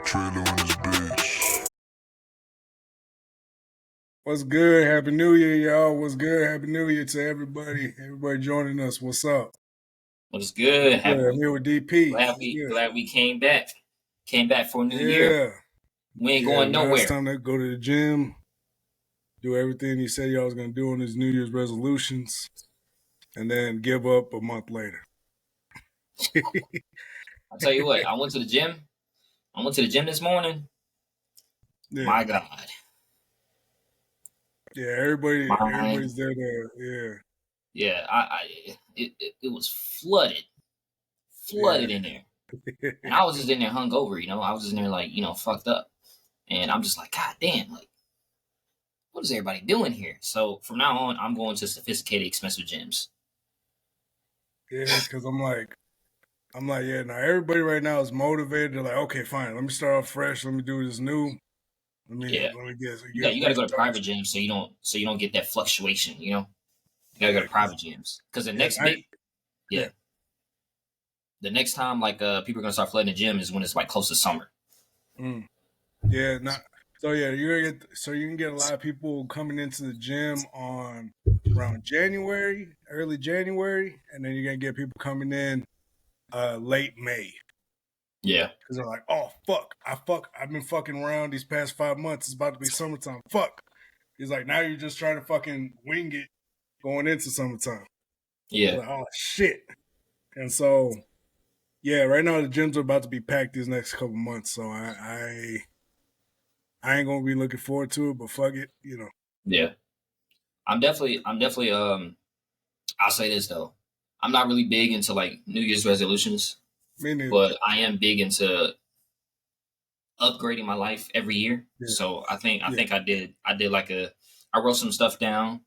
trailer in this bitch. What's good? Happy New Year, y'all. What's good? Happy New Year to everybody. Everybody joining us. What's up? What's good? Yeah, I'm here with DP. Glad we came back. Came back for a new year. Yeah. We ain't going Now nowhere. it's time to go to the gym, do everything you said y'all was going to do on his New Year's resolutions, and then give up a month later. I'll tell you what, I went to the gym. This morning. Yeah. My God. Yeah, everybody's there to, Yeah, it was flooded in there. And I was just in there hungover, I was just in there like, fucked up. And I'm just like, God damn, like, what is everybody doing here? So from now on, I'm going to sophisticated, expensive gyms. Yeah, because I'm like, yeah, now everybody right now is motivated. They're like, okay, fine, let me start off fresh. Let me do this new. Let me get. You got to go to private gyms so you don't get that fluctuation. You got to go to private gyms because the next time like people are gonna start flooding the gym is when it's like close to summer. Yeah, you can get a lot of people coming into the gym on around early January, and then you're gonna get people coming in late May. Yeah, because they're like, oh fuck, I've been fucking around these past 5 months. It's about to be summertime. Fuck. He's like, now you're just trying to fucking wing it going into summertime. Yeah. Like, oh shit. And so, yeah, right now the gyms are about to be packed these next couple months. So I ain't gonna be looking forward to it, but fuck it, Yeah, I'm definitely. I'll say this though, I'm not really big into like New Year's resolutions. Me neither. But I am big into upgrading my life every year. Yeah. So I think I did like I wrote some stuff down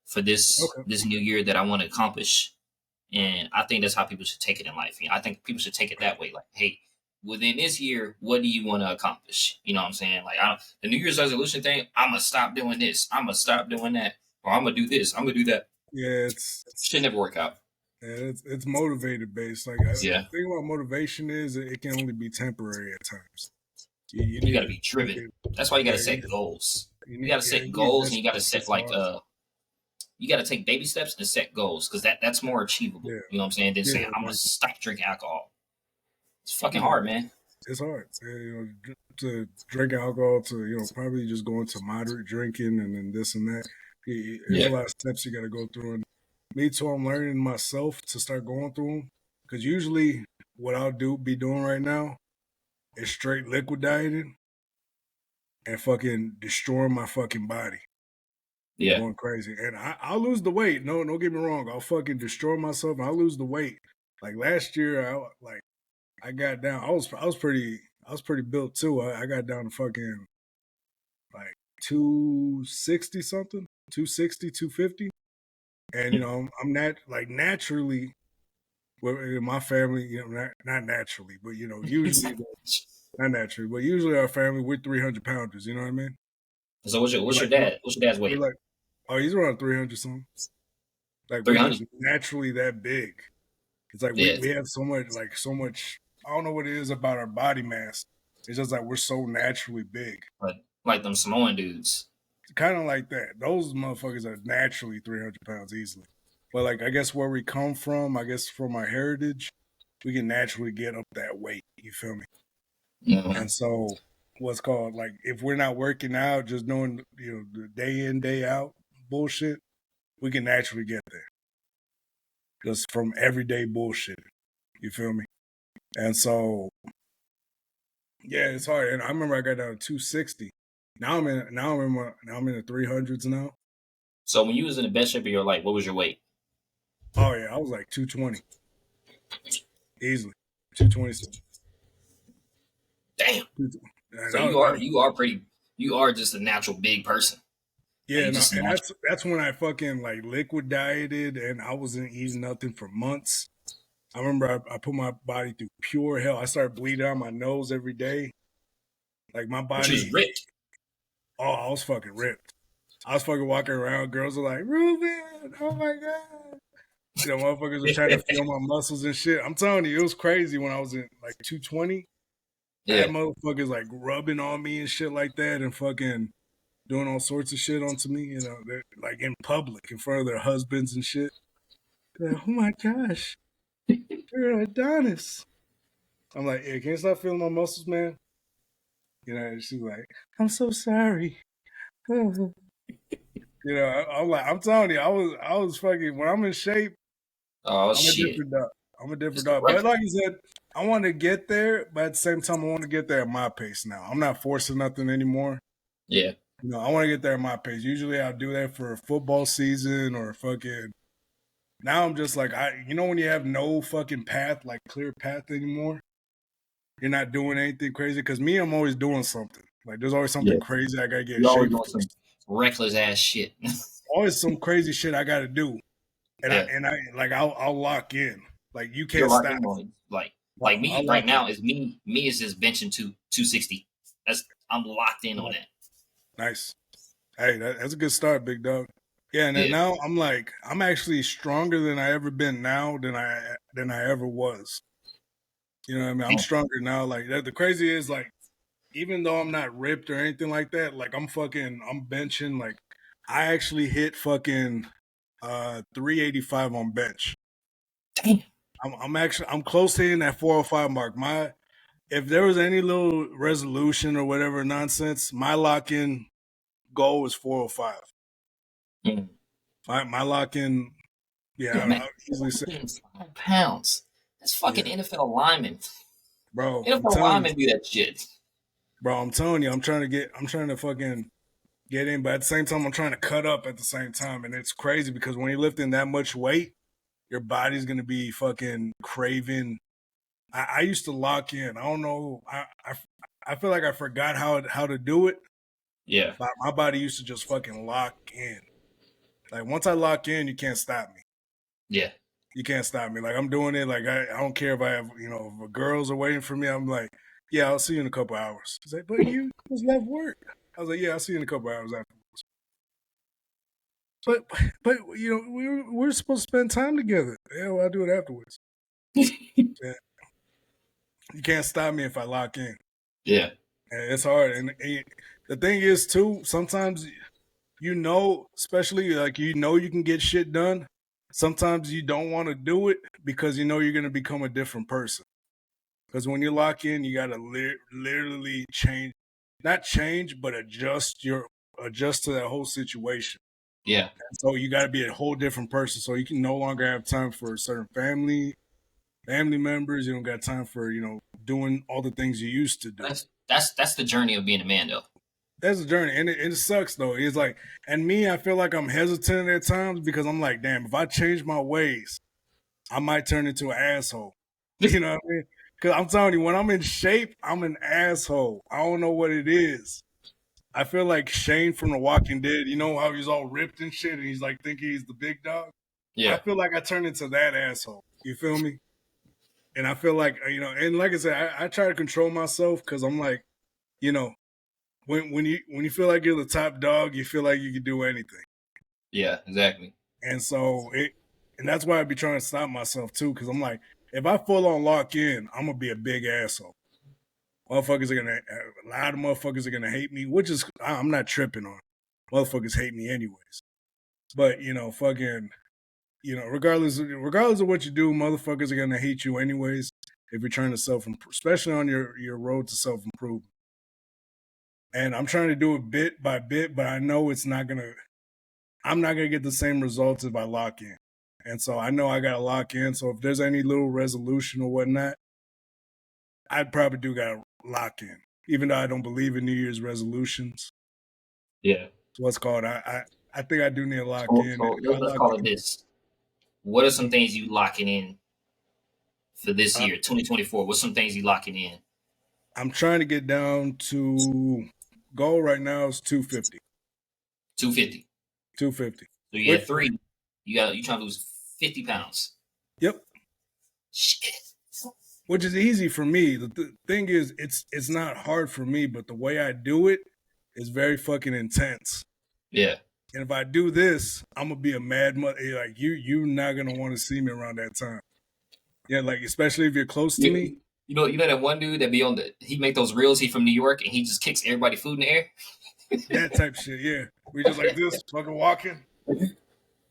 for this new year that I want to accomplish, and I think that's how people should take it in life. I think people should take it that way. Like, hey, within this year, what do you want to accomplish? You know what I'm saying? Like, the New Year's resolution thing, I'm gonna stop doing this. I'm gonna stop doing that, or I'm gonna do this. I'm gonna do that. Yeah, it should never work out. Yeah, it's motivated based. Like, the thing about motivation is it can only be temporary at times. You got to be driven. That's why you got to set goals. You got to set goals, and you got to set like you got to take baby steps and set goals because that's more achievable. Yeah. You know what I'm saying? Than saying I'm gonna stop drinking alcohol. It's fucking hard, man. It's hard. To drink alcohol, to probably just go into moderate drinking and then this and that. There's a lot of steps you got to go through. And me too, I'm learning myself to start going through them. Because usually what I'll be doing right now is straight liquid dieting and fucking destroying my fucking body. Yeah. Going crazy. And I'll lose the weight. No, don't get me wrong. I'll fucking destroy myself and I'll lose the weight. Like last year, I got down. I was pretty built too. I got down to fucking like 260 something, 260, 250. And, I'm naturally, in my family, not naturally, but, usually, not naturally, but usually our family, we're 300 pounders, you know what I mean? So what's your dad's weight? Like, he's around 300 something. Like, 300? Naturally that big. It's like we have so much, I don't know what it is about our body mass. It's just like we're so naturally big. Like them Samoan dudes. Kind of like that. Those motherfuckers are naturally 300 pounds easily. But like, I guess where we come from, I guess from our heritage, we can naturally get up that weight. You feel me? Mm-hmm. And so what's called, like, if we're not working out, just doing, the day in, day out bullshit, we can naturally get there. Just from everyday bullshit. You feel me? And so, yeah, it's hard. And I remember I got down to 260. Now I'm in the 300s now. So when you was in the best shape of your life, what was your weight? Oh yeah, I was like 220. Easily. 220. Damn. So you are just a natural big person. Yeah, and that's when I fucking like liquid dieted and I wasn't eating nothing for months. I remember I put my body through pure hell. I started bleeding out my nose every day. Like my body. But you was ripped. Oh, I was fucking ripped. I was fucking walking around. Girls were like, Ruben, oh my God. Motherfuckers were trying to feel my muscles and shit. I'm telling you, it was crazy when I was in like 220. I Yeah. had motherfuckers like rubbing on me and shit like that, and fucking doing all sorts of shit onto me. You know, like in public, in front of their husbands and shit. They're like, oh my gosh, you're an Adonis. I'm like, hey, can you stop feeling my muscles, man? You know, and she's like, I'm so sorry. You know, I'm like, I'm telling you, I was fucking when I'm in shape, Oh I'm a shit. different dog. I'm a different It's the dog. right. But like you said, I want to get there, but at the same time, I want to get there at my pace now. I'm not forcing nothing anymore. Yeah. You know, I want to get there at my pace. Usually I'll do that for a football season or fucking now I'm just like you know when you have no fucking path, like clear path anymore, you're not doing anything crazy. Because me, I'm always doing something. Like there's always Yeah. something crazy I gotta get in You always shape doing for. some reckless ass shit. Always some crazy shit I gotta do, and Yeah. I like I'll lock in. Like you You're can't locked stop. in on it. Like I'll me lock right in. now is me is just benching 260. I'm locked in on that. Nice. Hey, that's a good start, big dog. Yeah, and then Yeah. now I'm like I'm actually stronger than I ever been now than I ever was. You know what I mean? I'm stronger now. Like the crazy is like even though I'm not ripped or anything like that, like I'm benching like I actually hit fucking 385 on bench. Damn. I'm close to hitting that 405 mark. My if there was any little resolution or whatever nonsense, my lock in goal is 405. Mm. My lock in, Yeah, yeah, man. I'll easily say, 5 pounds. That's fucking yeah, NFL linemen. bro. NFL linemen do that shit. I'm telling you, I'm trying to fucking get in, but at the same time, I'm trying to cut up at the same time, and it's crazy because when you're lifting that much weight, your body's gonna be fucking craving. I used to lock in. I don't know. I feel like I forgot how to do it. Yeah. But my body used to just fucking lock in. Like once I lock in, you can't stop me. Yeah. You can't stop me. Like I'm doing it. Like I don't care if I have, you know, if girls are waiting for me. I'm like, yeah, I'll see you in a couple hours. She's like, but you just left work. I was like, yeah, I'll see you in a couple hours afterwards. But but you know, we're supposed to spend time together. Yeah, well, I'll do it afterwards. Yeah. You can't stop me if I lock in. Yeah. And it's hard. And the thing is too, sometimes you know, especially like you know you can get shit done. Sometimes you don't want to do it because you know you're gonna become a different person. Because when you lock in, you gotta literally change, not change, but adjust to that whole situation. Yeah. So you got to be a whole different person. So you can no longer have time for certain family members. You don't got time for doing all the things you used to do. That's the journey of being a man though. That's a journey, and it sucks though. It's like, and me, I feel like I'm hesitant at times because I'm like, damn, if I change my ways, I might turn into an asshole. You know what I mean? Because I'm telling you, when I'm in shape, I'm an asshole. I don't know what it is. I feel like Shane from The Walking Dead. You know how he's all ripped and shit, and he's like thinking he's the big dog. I Yeah. feel like I turn into that asshole. You feel me? And I feel like and like I said, I try to control myself because I'm like, you know, when you feel like you're the top dog, you feel like you can do anything. Yeah. Exactly. And so and that's why I be trying to stop myself too, because I'm like, if I full on lock in, I'm gonna be a big asshole. Motherfuckers are gonna a lot of motherfuckers are gonna hate me, which is I'm not tripping on. Motherfuckers hate me anyways. But fucking, regardless of what you do, motherfuckers are gonna hate you anyways if you're trying to self improve, especially on your road to self improvement. And I'm trying to do it bit by bit, but I know I'm not gonna get the same results if I lock in. And so I know I gotta lock in. So if there's any little resolution or whatnot, I probably do gotta lock in. Even though I don't believe in New Year's resolutions. Yeah. So what's called I think I do need to lock So, in. And so if I let's lock call it in, this. What are some things you locking in for this uh, year, 2024? What's some things you locking in? I'm trying to get down to goal right now is 250. 250. 250. So you Which had three. You trying to lose 50 pounds. yep. Shit. Which is easy for me. The thing is, it's not hard for me, but the way I do it is very fucking intense. Yeah. And if I do this, I'm gonna be a mad mother. Like you're not gonna want to see me around that time. Yeah, like especially if you're close to You, me. You know that one dude that be on he make those reels. He from New York and he just kicks everybody food in the air. That type shit, yeah. We just like this, fucking walking.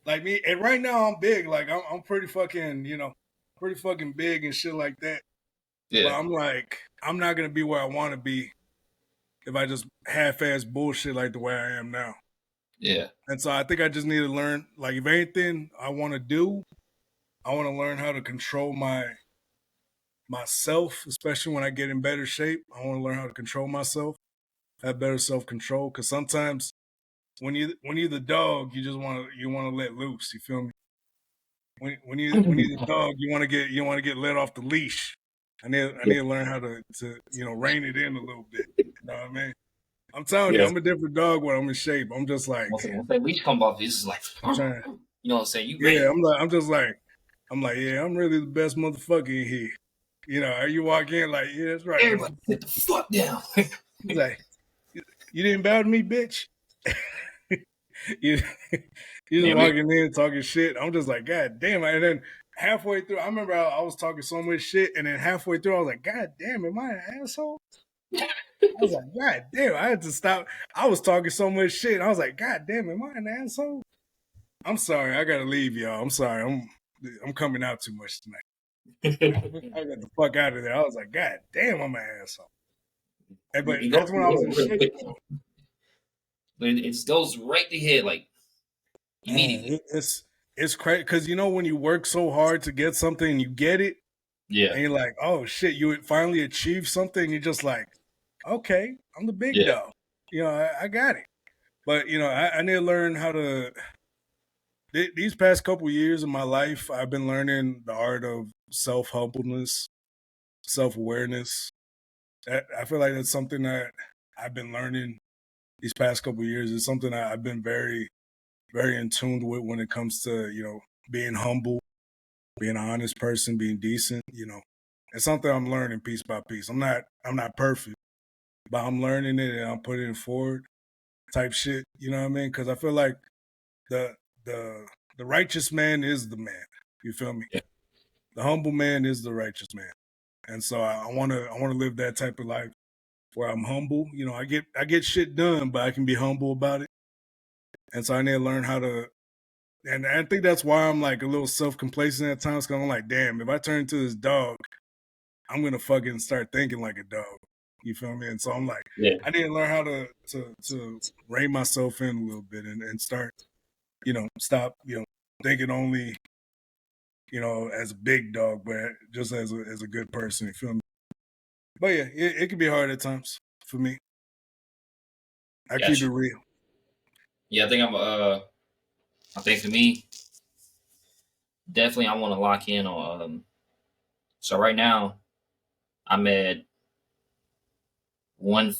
Like me, and right now I'm big. Like I'm pretty fucking, pretty fucking big and shit like that. But Yeah, I'm like, I'm not gonna be where I want to be if I just half-ass bullshit like the way I am now. yeah, And so I think I just need to learn. Like, if anything I want to do, I want to learn how to control myself, especially when I get in better shape. I want to learn how to control myself, have better self control. Because sometimes when you're the dog, you want to let loose. You feel me? When you're the dog, you want to get let off the leash. I need to learn how to rein it in a little bit. You know what I mean? I'm telling you, yeah. I'm a different dog when I'm in shape. I'm just like Once that leash come off, this is like, I'm trying. you know what I'm saying? You Yeah, ready? I'm like, yeah, I'm really the best motherfucker in here. You walk in like, yeah, that's right, Everybody motherfucker. sit the fuck down. He's like, you didn't bow to me, bitch. you, you just Man, we, walking in talking shit. I'm just like, God damn. And then halfway through, I remember I was talking so much shit, and then halfway through, I was like, God damn, am I an asshole? I was like, God damn, I had to stop. I was talking so much shit. I was like, God damn, am I an asshole? I'm sorry, I gotta leave, y'all. I'm sorry, I'm coming out too much tonight. I got the fuck out of there. I was like, God damn, I'm an asshole. But it goes that's when through I your was head in real shape, quick. though. It goes right to your head, like Man, immediately. it's crazy because when you work so hard to get something and you get it, Yeah, and you're like, oh shit, you finally achieved something. And you're just like, okay, I'm the big yeah, dog. I got it. But I need to learn how to. These past couple years of my life, I've been learning the art of self humbleness, self awareness. I feel like that's something that I've been learning these past couple years. It's something I've been very, very in tune with when it comes to being humble, being an honest person, being decent. It's something I'm learning piece by piece. I'm not perfect, but I'm learning it and I'm putting it forward. Type shit. You know what I mean? Because I feel like the the the righteous man is the man. You feel me? yeah. The humble man is the righteous man. And so I wanna live that type of life where I'm humble. I get shit done, but I can be humble about it. And so I need to learn how to. And I think that's why I'm like a little self complacent at times. Because I'm like, damn, if I turn into this dog, I'm gonna fucking start thinking like a dog. You feel me? And so I'm like, Yeah. I need to learn how to rein myself in a little bit and start, stop, thinking only, as a big dog, but just as a good person. You feel me? But yeah, it can be hard at times for me. I keep Got it you. real. Yeah, I think for me, definitely I want to lock in on. So right now, I'm at one.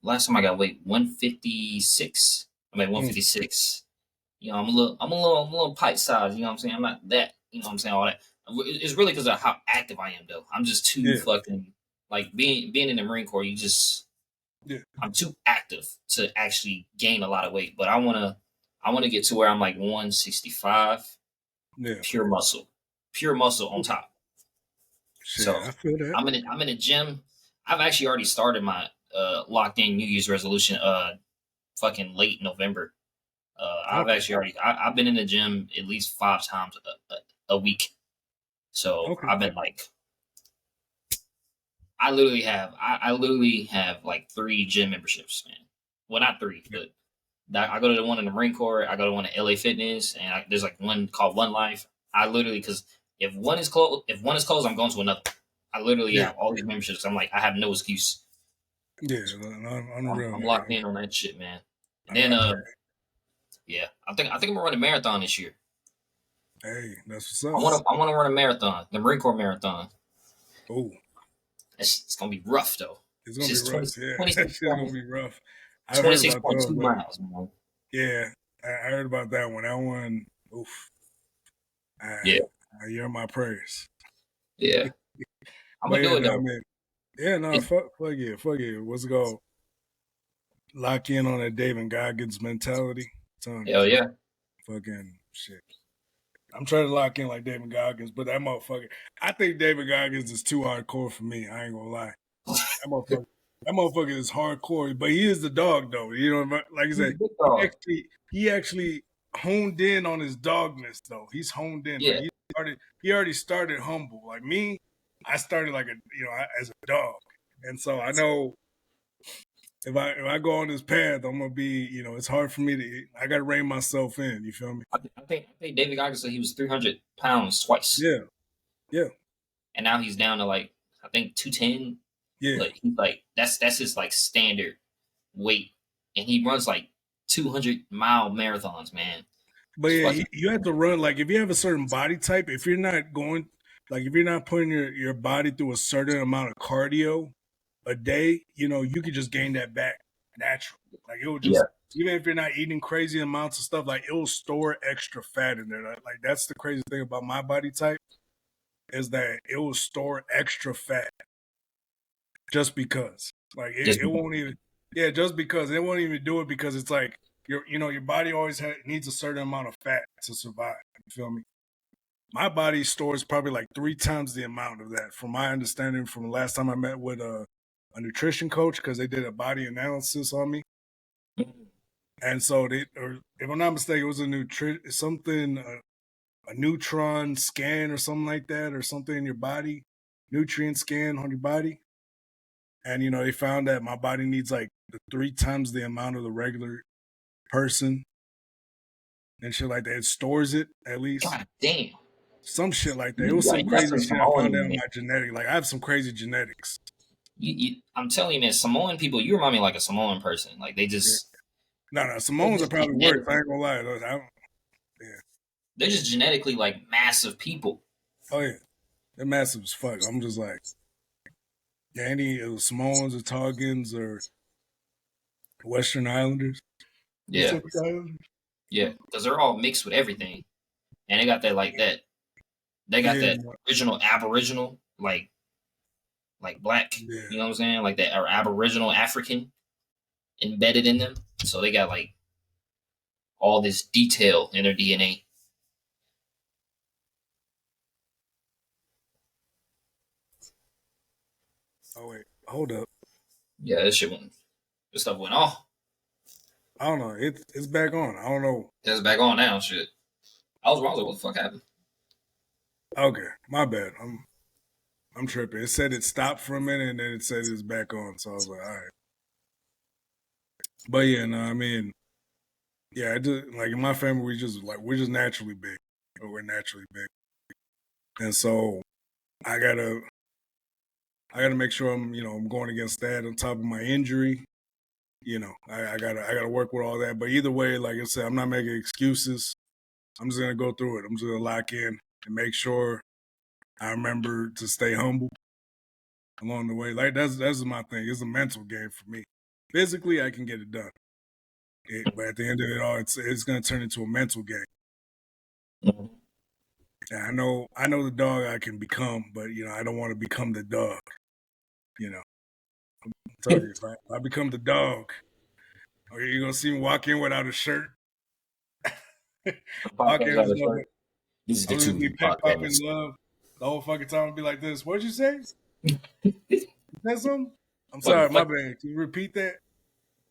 Last time I got weight 156. I'm at Mm, 156. I'm a little pipe size. You know what I'm saying? I'm not that. You know what I'm saying? All that. It's really because of how active I am, though. I'm just too yeah, fucking like being in the Marine Corps. yeah, I'm too active to actually gain a lot of weight. But I wanna get to where I'm like 165, yeah. pure muscle on Ooh, top. shit, So I feel that. I'm in a gym. I've actually already started my locked in New Year's resolution fucking late November. I've Okay, actually I've been in the gym at least 5 times a week. So okay, I've been like I literally have like 3 gym memberships, man. Well, not three, yeah, but I go to the one in the Marine Corps. I go to one at LA Fitness, and there's like one called One Life. I literally because if one is closed, I'm going to another. I literally yeah, have all these memberships. I'm like I have no excuse. yeah. So On the real, I'm nigga. locked in on that shit, man. And then I yeah, I think I'm gonna run a marathon this year. Hey, that's what's up. I want to run a marathon, the Marine Corps marathon. Oh, It's gonna be rough though. it's It's gonna be just rough. Yeah, that shit's gonna 26.2 be rough. I've heard about those, but miles, man. yeah, I heard about that one. That one, oof. I, Yeah, you're my prayers. yeah. I'm But gonna yeah, do it no, though. man. Yeah, no, It's, fuck yeah, fuck yeah. What's it called? Lock in on that David Goggins mentality. Telling you, hell yeah. fucking shit. I'm trying to lock in like David Goggins, but that motherfucker, I think David Goggins is too hardcore for me. I ain't gonna lie. That motherfucker is hardcore, but he is the dog though. You know, like I He's a said, big dog. he actually honed in on his dogness though. He's honed in. Yeah. Like he already started humble. Like me, I started like as a dog. And so I know if I go on this path, I'm gonna be, it's hard for me I gotta rein myself in, you feel me? I think David Goggins said he was 300 pounds twice. Yeah. Yeah. And now he's down to like I think 210. Yeah. But he's like that's his like standard weight. And he runs like 200-mile marathons, man. But yeah, you have to run, like if you have a certain body type, if you're not going, like if you're not putting your body through a certain amount of cardio a day, you could just gain that back naturally. Like it will just, even if you're not eating crazy amounts of stuff, like it will store extra fat in there. Like that's the crazy thing about my body type is that it will store extra fat just because. Like it won't even, just because it won't even do it because it's like your body always needs a certain amount of fat to survive. You feel me? My body stores probably like 3 times the amount of that, from my understanding from the last time I met with a nutrition coach, because they did a body analysis on me. And so if I'm not mistaken, it was a neutron scan or something like that, or something in your body, nutrient scan on your body. And, they found that my body needs like 3 times the amount of the regular person and shit like that. It stores it at least. God damn. Some shit like that. It was some crazy shit I found out in my genetic. Like I have some crazy genetics. I'm telling you, man, Samoan people, you remind me like a Samoan person. Like they just No, Samoans are probably worse. I ain't gonna lie. They're just genetically like massive people. Oh yeah, they're massive as fuck. I'm just like, any Samoans or Toggans or Western Islanders. Yeah, Pacific Islanders. Yeah, because they're all mixed with everything, and they got that like that. They got that original Aboriginal like black. Yeah. You know what I'm saying? Like that or Aboriginal African embedded in them. So they got like all this detail in their DNA. Oh wait, hold up. Yeah, this stuff went off. I don't know. It's back on. I don't know. It's back on now. Shit. I was wrong. Like, what the fuck happened? Okay, my bad. I'm tripping. It said it stopped for a minute and then it said it's back on. So I was like, all right. But yeah, no, I mean, yeah, I just like in my family we're just naturally big. We're naturally big. And so I gotta make sure I'm going against that on top of my injury. I gotta work with all that. But either way, like I said, I'm not making excuses. I'm just gonna go through it. I'm just gonna lock in and make sure I remember to stay humble along the way. Like that's my thing. It's a mental game for me. Physically, I can get it done. But at the end of it all, it's gonna turn into a mental game. Mm-hmm. And I know the dog I can become, but I don't want to become the dog. I'm telling you, if I become the dog, you're gonna see me walk in without a shirt. Walk in, I'm gonna be pep popping love the whole fucking time. I'll be like this. What'd you say? Is that something? I'm sorry, my bad. Can you repeat that?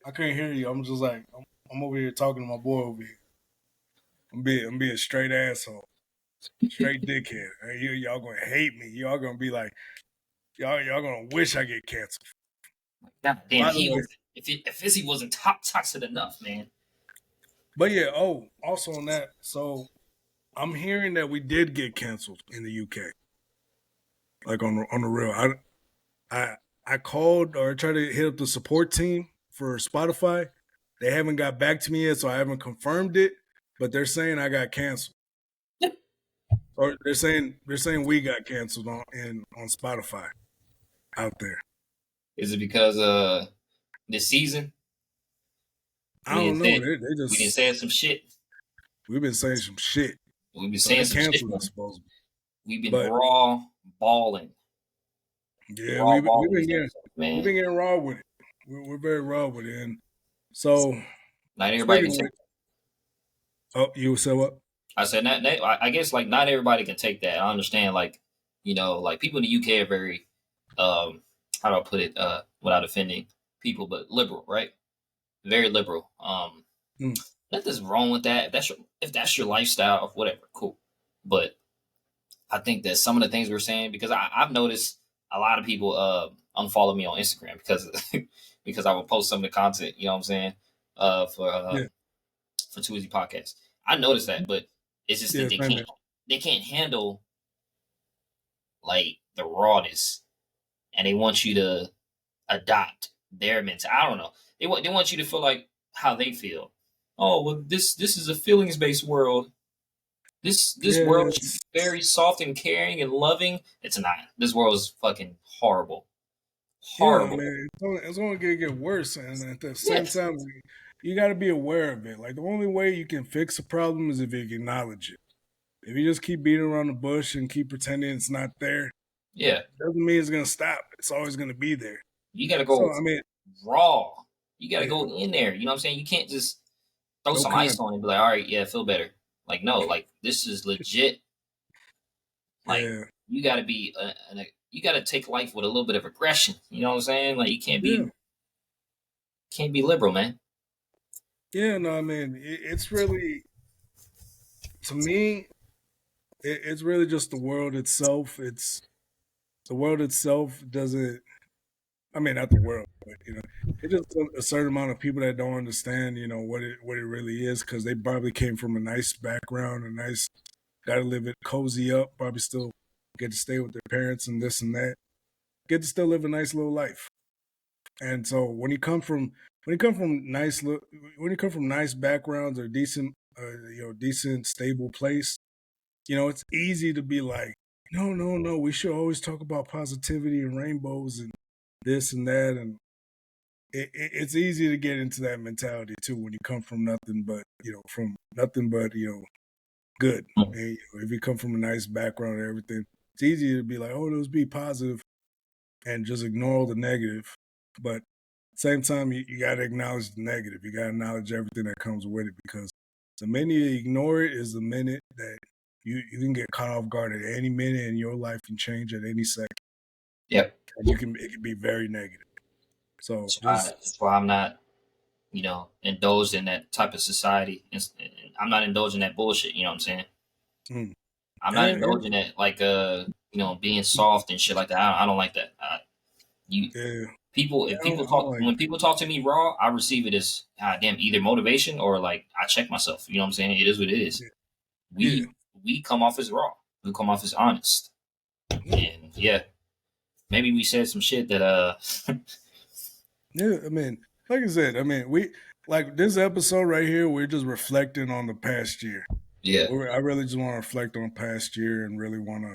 I couldn't hear you. I'm just like I'm over here talking to my boy over here. I'm being a straight asshole, straight dickhead. Y'all gonna hate me. Y'all gonna be like, y'all gonna wish I get canceled. God damn, if Izzy wasn't toxic enough, man. But yeah, also on that, so I'm hearing that we did get canceled in the UK. Like on the real. I called or tried to hit up the support team for Spotify. They haven't got back to me yet, so I haven't confirmed it. But they're saying I got canceled. Or they're saying we got canceled on Spotify out there. Is it because this season? I don't know. They just we been saying some shit. We've been saying some shit. We've been saying some shit. We've been raw balling. Yeah, we've been getting raw with it. We're very raw with it. And so not everybody can take Oh, you said what? I said that, I guess like not everybody can take that. I understand, like, like people in the UK are very, how do I put it, without offending people, but liberal, right? Very liberal. Mm. Nothing's wrong with that. If that's your lifestyle, whatever, cool. But I think that some of the things we're saying, because I've noticed a lot of people unfollow me on Instagram because because I will post some of the content. You know what I'm saying? For Yeah, for Too Easy Podcast. I noticed that, but it's just that yeah, same here. they can't handle like the rawness, and they want you to adopt their mentality. I don't know. They want you to feel like how they feel. Oh well, this is a feelings based world. This Yeah, world should be very soft and caring and loving. It's not. This world is fucking horrible. yeah. I Horrible. mean, it's only gonna get worse, and at the Yeah. same time, you got to be aware of it. Like the only way you can fix a problem is if you acknowledge it. If you just keep beating around the bush and keep pretending it's not there, Yeah. doesn't mean it's gonna stop. It's always gonna be there. You gotta So go I mean, raw. You gotta yeah, go in there. You know what I'm saying? You can't just throw no some ice con. on it and be like, all right, yeah, feel better. Like, no, like this is legit. Like, Yeah, you gotta be you gotta take life with a little bit of aggression. You know what I'm saying? Like you yeah, can't be liberal, man. yeah. No, I mean, it's really to me, it's really just the world itself. It's the world itself doesn't. I mean, not the world, but it's just a certain amount of people that don't understand, what it really is because they probably came from a nice background, a nice, got to live it cozy up, probably still get to stay with their parents and this and that, get to still live a nice little life. And so when you come from nice backgrounds or decent, decent stable place, it's easy to be like, no, no, no, we should always talk about positivity and rainbows and this and that, and it's easy to get into that mentality too when you come from nothing but good. Mm. And, if you come from a nice background and everything, it's easy to be like, oh, let's be positive and just ignore all the negative. But at the same time, you got to acknowledge the negative. You got to acknowledge everything that comes with it because the minute you ignore it is the minute that you can get caught off guard at any minute, and your life can change at any second. Yep. And it can be very negative. So just That's why I'm not, indulged in that type of society. I'm not indulging that bullshit. You know what I'm saying? mm, I'm not and indulging that like being soft and shit like that. I don't like that. You yeah, people yeah, if I people don't talk like when people talk to me raw, I receive it as damn either motivation or like I check myself. You know what I'm saying? It is what it is. that. Yeah, We come off as raw. We come off as honest. yeah, And yeah, maybe we said some shit that yeah. I mean, like I said, I mean, we like this episode right here. We're just reflecting on the past year. yeah. I really just want to reflect on past year and really want to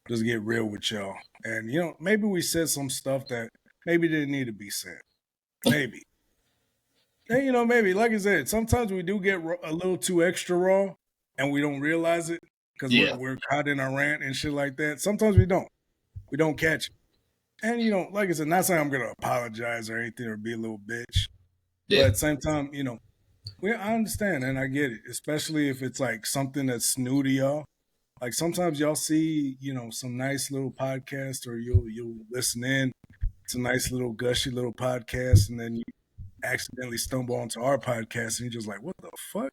just get real with y'all. And maybe we said some stuff that maybe didn't need to be said. Maybe. And maybe like I said, sometimes we do get a little too extra raw, and we don't realize it because Yeah. we're caught in our rant and shit like that. Sometimes we don't. We don't catch it. And like I said, not saying I'm gonna apologize or anything or be a little bitch, but Yeah. at the same time, I understand and I get it, especially if it's like something that's new to y'all. Like sometimes y'all see, some nice little podcast, or you'll listen in. It's a nice little gushy little podcast, and then you accidentally stumble onto our podcast, and you're just like, "What the fuck?"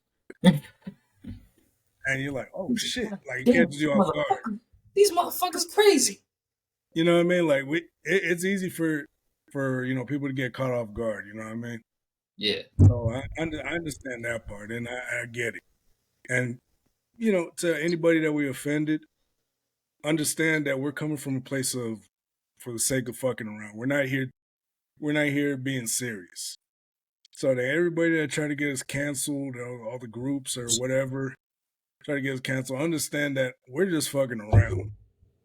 And you're like, "Oh shit!" Like it Damn, catches you off guard. these motherfuckers crazy. You know what I mean? Like it's easy for people to get caught off guard. You know what I mean? Yeah. So I understand that part, and I get it. And to anybody that we offended, understand that we're coming from a place of for the sake of fucking around. We're not here being serious. So that everybody that try to get us canceled, or all the groups or whatever, try to get us canceled, understand that we're just fucking around.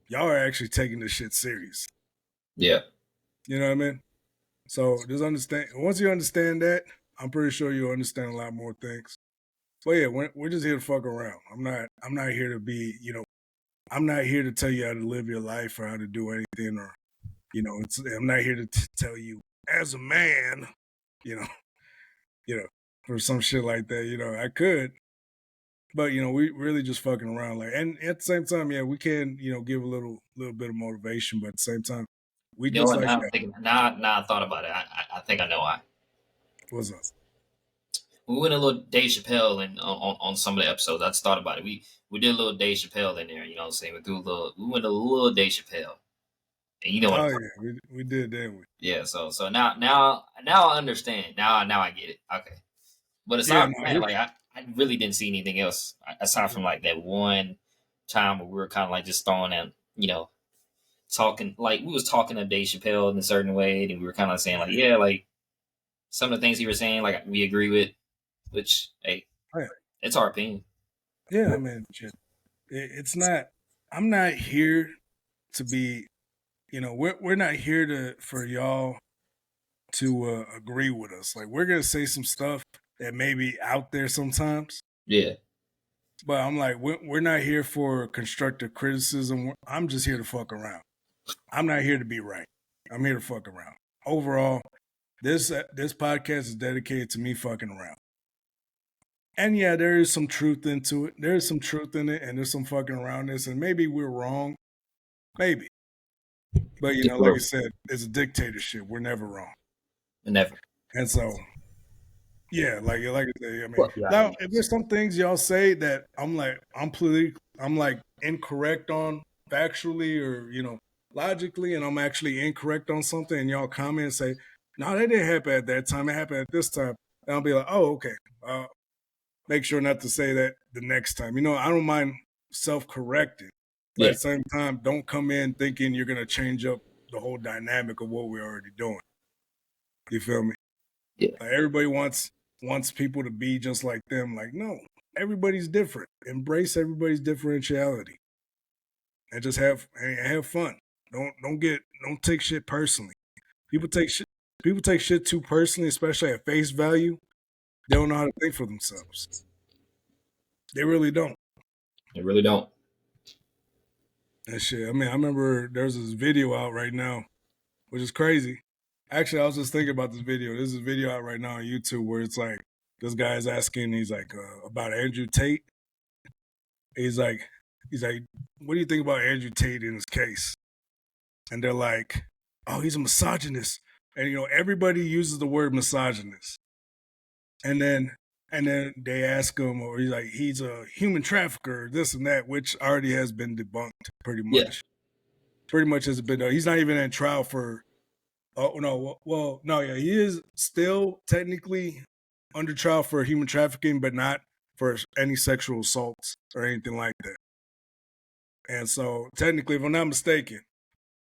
Y'all are actually taking this shit serious. Yeah. You know what I mean? So just understand. Once you understand that, I'm pretty sure you'll understand a lot more things. But yeah, we're just here to fuck around. I'm not here to be. I'm not here to tell you how to live your life or how to do anything, or I'm not here to tell you as a man. You know, you know, or some shit like that. I could, but we really just fucking around. Like, and at the same time, yeah, we can give a little bit of motivation, but at the same time, we You know just what? like Now I'm thinking. Now I thought about it. I think I know why. what's up? We went a little Dave Chappelle and on some of the episodes. I just thought about it. We did a little Dave Chappelle in there. You know what I'm saying? We went a little Dave Chappelle, and you know what? Oh yeah, we did, didn't we? Yeah. So now I understand. Now I get it. Okay. But Yeah, aside no, from that, like I really didn't see anything else aside from like that one time where we were kind of like just throwing out, talking like we was talking to Dave Chappelle in a certain way, and we were kind of saying like, yeah, like some of the things he was saying, like we agree with, which hey, yeah, it's our opinion. yeah. I mean, shit. It's not. I'm not here to be. We're not here for y'all to agree with us. Like, we're gonna say some stuff that may be out there sometimes, Yeah, but I'm like, we're not here for constructive criticism. I'm just here to fuck around. I'm not here to be right. I'm here to fuck around. Overall, this podcast is dedicated to me fucking around. And yeah, there is some truth into it. There is some truth in it, and there's some fucking aroundness. And maybe we're wrong, maybe. But like I said, it's a dictatorship. We're never wrong. never. And so, yeah, like I say, I mean, Fuck yeah. now if there's some things y'all say that I'm like incorrect on factually or logically, and I'm actually incorrect on something, and y'all comment and say, "No, that didn't happen at that time. It happened at this time." And I'll be like, "Oh, okay." Make sure not to say that the next time. I don't mind self-correcting, but at the same time, don't come in thinking you're gonna change up the whole dynamic of what we're already doing. You feel me? Yeah. Like, everybody wants people to be just like them. Like, no, everybody's different. Embrace everybody's differentiality, and just have fun. Don't take shit personally. People take shit too personally, especially at face value. They don't know how to think for themselves. They really don't. They really don't. And shit. I mean, I remember there's this video out right now, which is crazy. Actually, I was just thinking about this video. There's a video out right now on YouTube where it's like this guy is asking, he's like, about Andrew Tate. He's like, what do you think about Andrew Tate in his case? And they're like, oh, he's a misogynist. And everybody uses the word misogynist. And then they ask him, or he's a human trafficker, this and that, which already has been debunked pretty much. Yeah. Pretty much has been. He's not even in trial for. Oh no! Well, no, yeah, he is still technically under trial for human trafficking, but not for any sexual assaults or anything like that. And so, technically, if I'm not mistaken,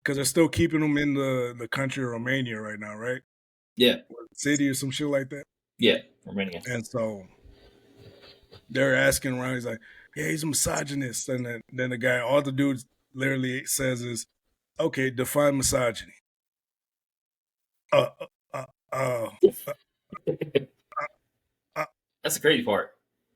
because they're still keeping him in the country of Romania right now, right? Yeah. City or some shit like that. Yeah, Romania. And so they're asking around. He's like, "Yeah, he's a misogynist." And then the guy, all the dude literally says is, "Okay, define misogyny." That's the crazy part.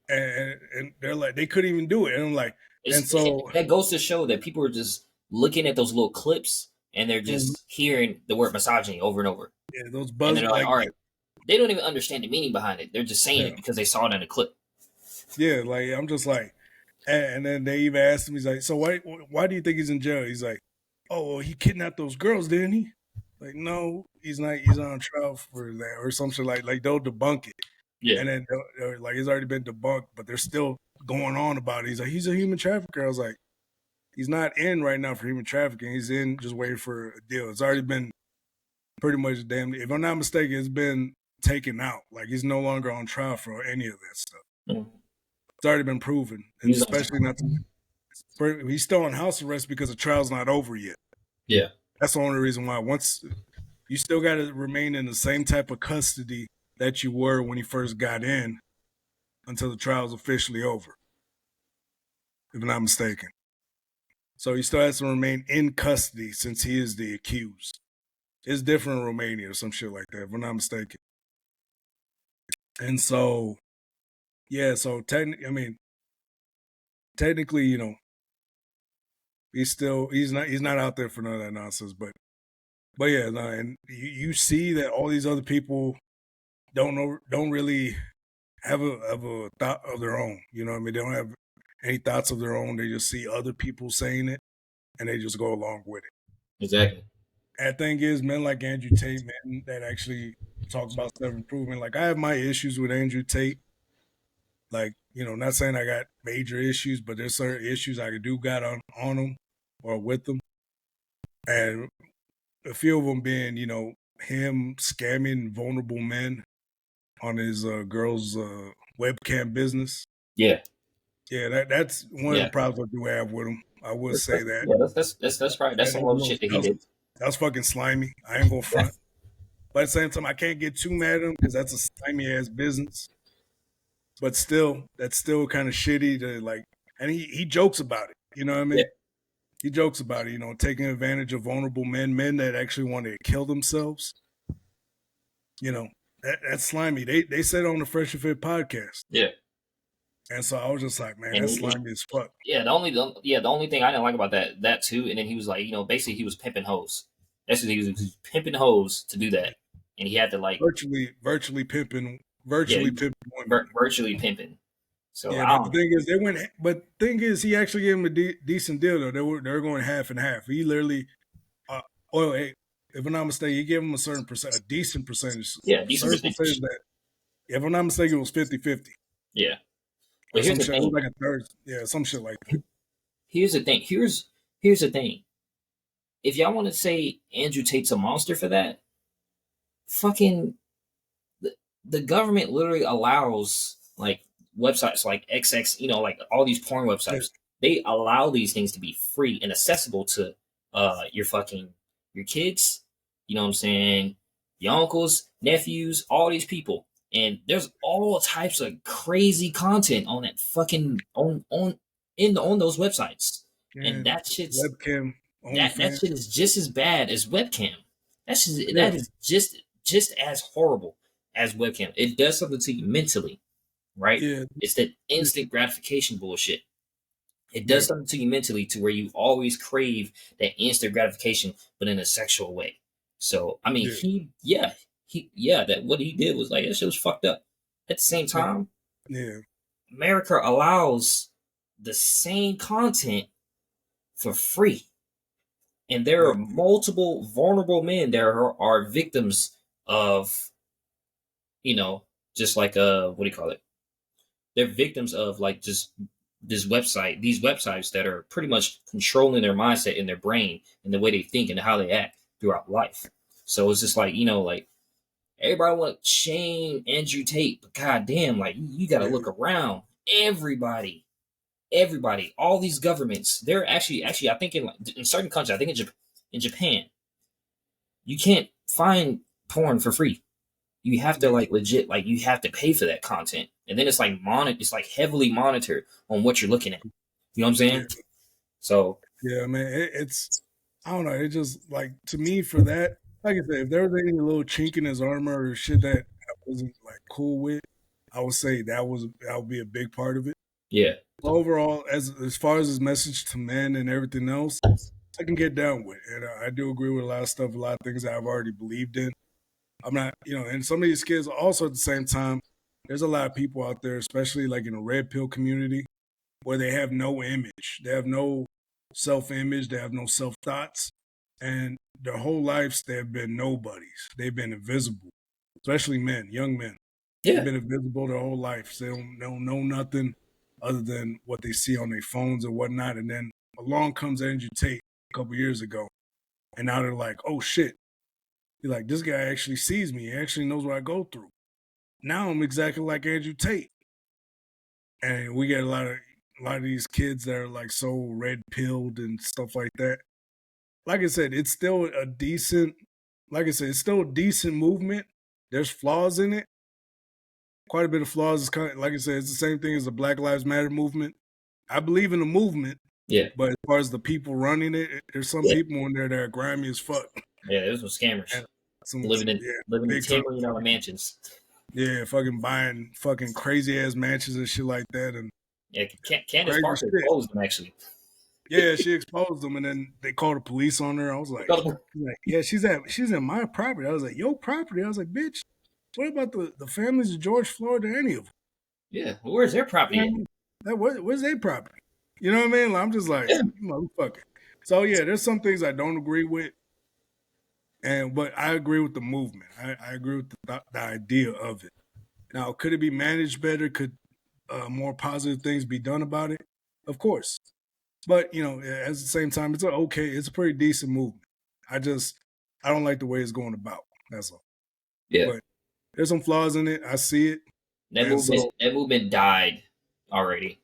And they're like, they couldn't even do it. And I'm like, that goes to show that people are just looking at those little clips and they're just hearing the word misogyny over and over. Yeah, those buzz. And they're like, all right, they don't even understand the meaning behind it. They're just saying it because they saw it in a clip. Yeah, like I'm just like, and then they even asked him, he's like, so why do you think he's in jail? He's like, oh, well, he kidnapped those girls, didn't he? Like, no, he's not. He's on trial for that or something like they'll debunk it. Yeah. And then like it's already been debunked, but they're still going on about it. He's like, he's a human trafficker. I was like, he's not in right now for human trafficking. He's in just waiting for a deal. It's already been pretty much if I'm not mistaken, it's been taken out. Like, he's no longer on trial for any of that stuff. Mm-hmm. It's already been proven, and especially not. He's still on house arrest because the trial's not over yet. Yeah, that's the only reason why. Once you still got to remain in the same type of custody that you were when you first got in until the trial's officially over, if I'm not mistaken. So he still has to remain in custody since he is the accused. It's different in Romania or some shit like that, if I'm not mistaken. And so, yeah, so technically, he's not out there for none of that nonsense. But yeah, no, and you see that all these other people don't really have a thought of their own. You know what I mean? They don't have any thoughts of their own. They just see other people saying it and they just go along with it. Exactly. And the thing is, men like Andrew Tate, men that actually talk about self improvement. Like I have my issues with Andrew Tate. Like, not saying I got major issues, but there's certain issues I do got on them or with them. And a few of them being, him scamming vulnerable men on his girl's webcam business. Yeah. Yeah, that's one of the Yeah. problems I do have with him. I would say that. Yeah, that's right. That's some little shit that he did. That was fucking slimy. I ain't gonna front. But at the same time, I can't get too mad at him because that's a slimy ass business. But still, that's still kind of shitty to like. And he jokes about it. You know what I mean? Yeah. He jokes about it. Taking advantage of vulnerable men that actually want to kill themselves. That's slimy. They said on the Fresh and Fit podcast. Yeah. And so I was just like, man, that's slimy as fuck. Yeah, the only thing I didn't like about that too, and then he was like, basically he was pimping hoes. That's what he was pimping hoes to do that, and he had to like virtually pimping women. Virtually pimping. So yeah, but the thing is, he actually gave him a decent deal though. They were going half and half. He literally, if I'm not mistaken, he gave him a decent percentage. Yeah, decent percentage. That, if I'm not mistaken, it was 50-50. Yeah. But here's the thing. Like a third, some shit like that. Here's the thing. Here's the thing. If y'all want to say Andrew Tate's a monster for that, fucking the government literally allows like websites like XX, like all these porn websites. They allow these things to be free and accessible to your kids. You know what I'm saying? Your uncles, nephews, all these people. And there's all types of crazy content on that fucking on those websites. And that shit's webcam. That shit is just as bad as webcam. That is just as horrible as webcam. It does something to you mentally, right? Yeah. It's that instant gratification bullshit. It does something to you mentally to where you always crave that instant gratification, but in a sexual way. So I mean, that what he did was like that shit was fucked up. At the same time, America allows the same content for free. And there are multiple vulnerable men that are victims of, just like what do you call it? They're victims of like just these websites that are pretty much controlling their mindset and their brain and the way they think and how they act throughout life. So it's just like, like everybody want to shame Andrew Tate, but goddamn, like you got to look around. Everybody, all these governments, they're actually, I think in certain countries, I think in Japan, you can't find porn for free. You have to like legit, like you have to pay for that content. And then it's like it's like heavily monitored on what you're looking at. You know what I'm saying? So. Yeah, man, I don't know. It just like, to me for that, like I said, if there was any little chink in his armor or shit that I wasn't like cool with, I would say that would be a big part of it. Yeah. Overall, as far as his message to men and everything else, I can get down with, and I do agree with a lot of stuff, a lot of things that I've already believed in. I'm not, and some of these kids also at the same time, there's a lot of people out there, especially like in the red pill community, where they have no image, they have no self-image, they have no self-thoughts, and their whole lives they've been nobodies. They've been invisible, especially men, young men. Yeah. They've been invisible their whole life. So they don't know nothing other than what they see on their phones and whatnot. And then along comes Andrew Tate a couple years ago, and now they're like, oh shit. You're like, this guy actually sees me. He actually knows what I go through. Now I'm exactly like Andrew Tate. And we get a lot of these kids that are like so red pilled and stuff like that. Like I said, it's still a decent movement. There's flaws in it. Quite a bit of flaws. Like I said, it's the same thing as the Black Lives Matter movement. I believe in the movement. Yeah. But as far as the people running it, there's some people in there that are grimy as fuck. Yeah, there's some scammers. Living in $10 million mansions. Yeah, fucking buying fucking crazy ass mansions and shit like that. And yeah, Candace Parker exposed them actually. Yeah, she exposed them, and then they called the police on her. I was like, yeah, she's in my property. I was like, your property. I was like, bitch, what about the families of George Floyd or any of them? Yeah, where's their property at? Where's their property? You know what I mean? Like, I'm just like, Yeah. motherfucker. So yeah, there's some things I don't agree with, but I agree with the movement. I agree with the idea of it. Now, could it be managed better? Could more positive things be done about it? Of course, but at the same time, it's a pretty decent movement. I don't like the way it's going about. That's all. Yeah. But there's some flaws in it. I see it, That and movement so that movement died already.